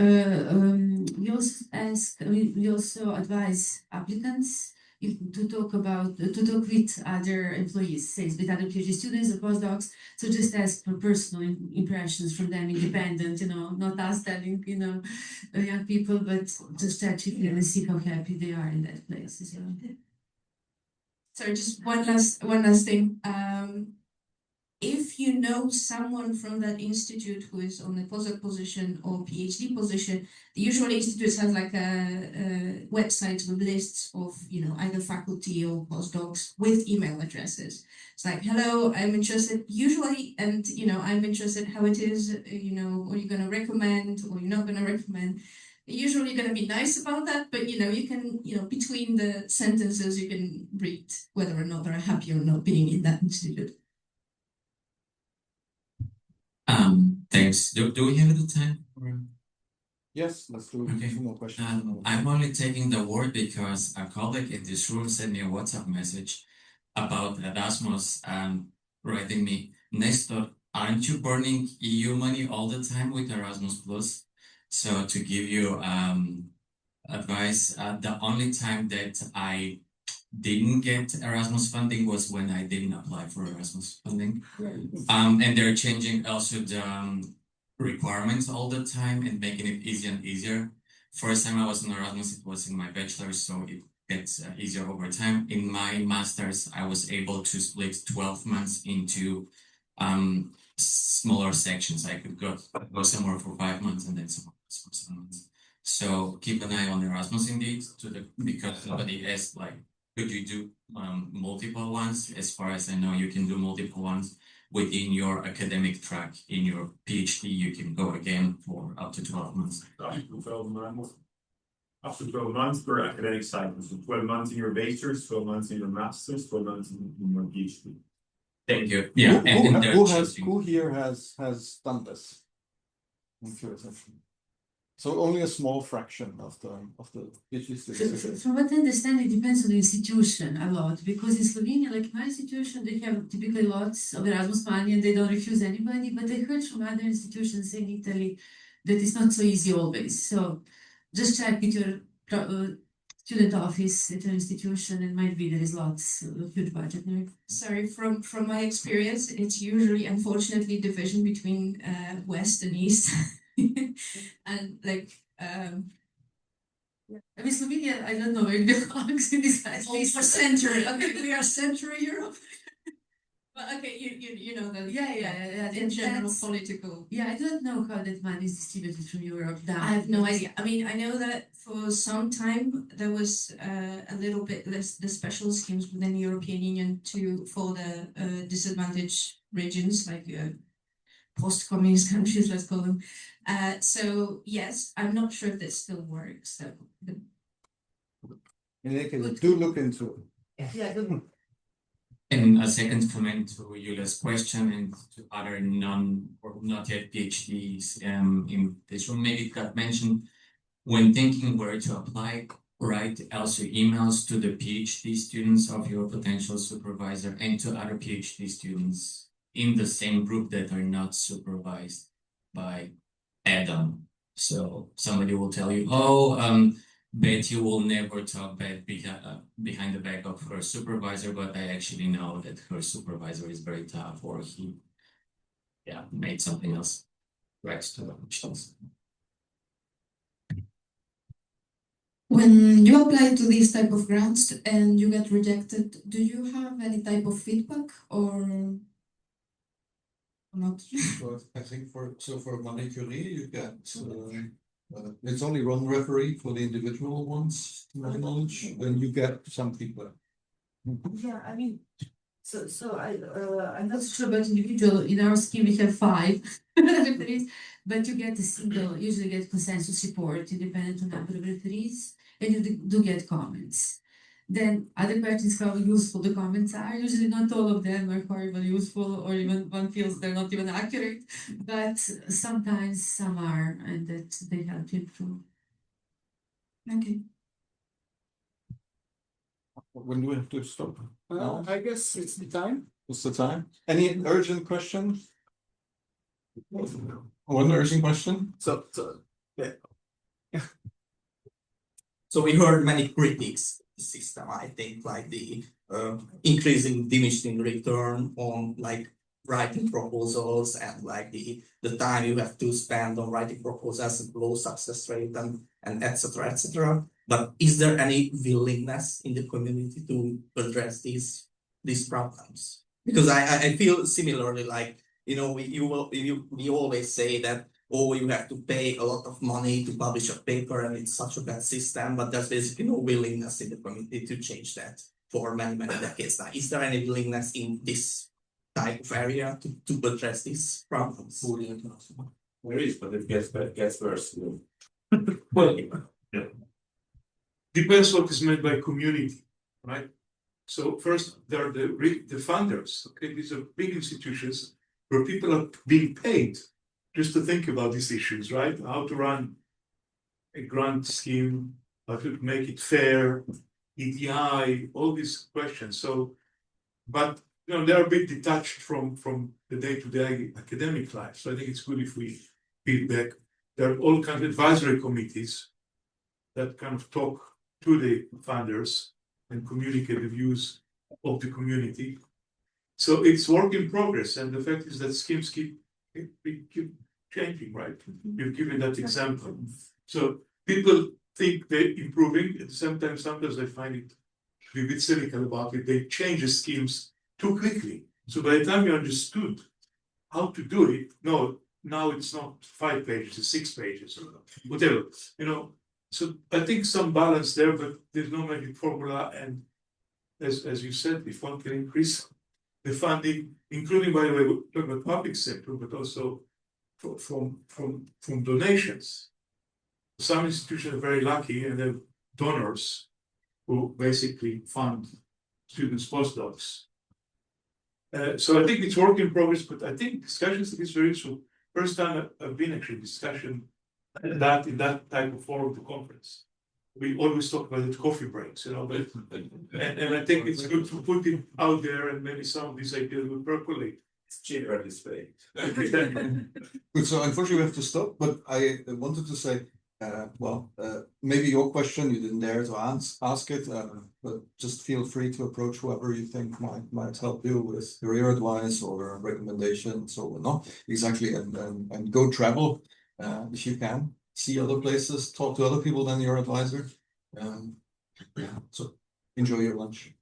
We also advise applicants to talk with other employees, say with other PhD students or postdocs. So just ask for personal impressions from them, independent, you know, not us telling, you know, young people, but just chat with them and see how happy they are in that place as well. Sorry, just one last thing. If you know someone from that institute who is on a postdoc position or PhD position, the usual institutes have like a website with lists of, you know, either faculty or postdocs with email addresses. It's like, hello, I'm interested, usually, and, you know, I'm interested how it is, you know, or you're going to recommend or you're not going to recommend. Usually you're going to be nice about that, but, you know, you can, you know, between the sentences, you can read whether or not they're happy or not being in that institute. Thanks. Do we have the time? Yes, let's do a few more questions. I'm only taking the word because a colleague in this room sent me a WhatsApp message about Erasmus and writing me, Nestor, aren't you burning EU money all the time with Erasmus Plus? So to give you advice, the only time that I didn't get Erasmus funding was when I didn't apply for Erasmus funding. And they're changing also the requirements all the time and making it easier and easier. First time I was in Erasmus, it was in my bachelor's, so it gets easier over time. In my master's, I was able to split 12 months into smaller sections. I could go somewhere for 5 months and then somewhere for 7 months. So keep an eye on Erasmus indeed, because somebody asked like, could you do multiple ones? As far as I know, you can do multiple ones within your academic track. In your PhD, you can go again for up to 12 months. Up to 12 months per academic cycle. So 12 months in your bachelor's, 12 months in your master's, 12 months in your PhD. Thank you. Yeah. Who here has done this? I'm curious. So only a small fraction of the PhD students. From what I understand, it depends on the institution a lot, because in Slovenia, like my institution, they have typically lots of Erasmus money and they don't refuse anybody, but I heard from other institutions in Italy that it's not so easy always. So just check with your student office at your institution, and might be there is lots of huge budget there. Sorry, from my experience, it's usually unfortunately division between West and East. And like I mean, Slovenia, I don't know where it belongs in this case. For center, okay, we are Central Europe. But okay, you know that Yeah. in general That's- political. Yeah, I don't know how that money is distributed from Europe down. I have no idea. I mean, I know that for some time there was a little bit less the special schemes within the European Union for the disadvantaged regions, like post-communist countries, let's call them. So yes, I'm not sure if that still works. So In any case, do look into it. Yeah, good. And a second comment to Yulia's question and to other not yet PhDs in this room, maybe it got mentioned when thinking where to apply, write also emails to the PhD students of your potential supervisor and to other PhD students in the same group that are not supervised by Adam. So somebody will tell you, Betty will never talk bad behind the back of her supervisor, but I actually know that her supervisor is very tough, or he, made something else. Right to the questions. When you apply to these type of grants and you get rejected, do you have any type of feedback or not? Well, I think for Marie Curie, you get it's only one referee for the individual ones, to my knowledge. Then you get some feedback. Yeah, I mean, so I'm not sure about individual. In our scheme, we have 5 referees, but you get a single, usually get consensus report, independent on number of referees, and you do get comments. Then other questions, how useful the comments are. Usually not all of them are horribly useful, or even one feels they're not even accurate, but sometimes some are, and that they help you improve. Okay. When do we have to stop? I guess it's the time. What's the time? Any urgent question? One urgent question? So we heard many critics of the system, I think, like the increasing diminishing return on like writing proposals and like the time you have to spend on writing proposals and low success rate and etc. etc. But is there any willingness in the community to address these problems? Because I feel similarly, like, you know, we always say that, oh, you have to pay a lot of money to publish a paper and it's such a bad system, but there's basically no willingness in the community to change that for many decades now. Is there any willingness in this type of area to address these problems? There is, but it gets worse. Well, yeah. Depends what is meant by community, right? So first, there are the funders. Okay, these are big institutions where people are being paid just to think about these issues, right? How to run a grant scheme, how to make it fair, EDI, all these questions. So, but you know, they're a bit detached from the day-to-day academic life. So I think it's good if we feedback. There are all kinds of advisory committees that kind of talk to the funders and communicate the views of the community. So it's work in progress, and the fact is that schemes keep changing, right? You've given that example. So people think they're improving, at the same time, sometimes they find it to be a bit cynical about it. They change the schemes too quickly. So by the time you understood how to do it, no, now it's not 5 pages, it's 6 pages, or whatever, you know. So I think some balance there, but there's no magic formula. And as you said, if one can increase the funding, including, by the way, we're talking about public sector, but also from donations. Some institutions are very lucky and they're donors who basically fund students' postdocs. So I think it's work in progress, but I think discussions like this very useful. First time I've been actually discussion that in that type of forum to conference. We always talk about it coffee breaks, you know, but and I think it's good to put it out there and maybe some of these ideas will percolate. It's cheaper this way. Good, so unfortunately we have to stop, but I wanted to say, maybe your question, you didn't dare to ask it, but just feel free to approach whoever you think might help you with career advice or recommendations or whatnot. Exactly, and go travel if you can, see other places, talk to other people than your advisor. So enjoy your lunch.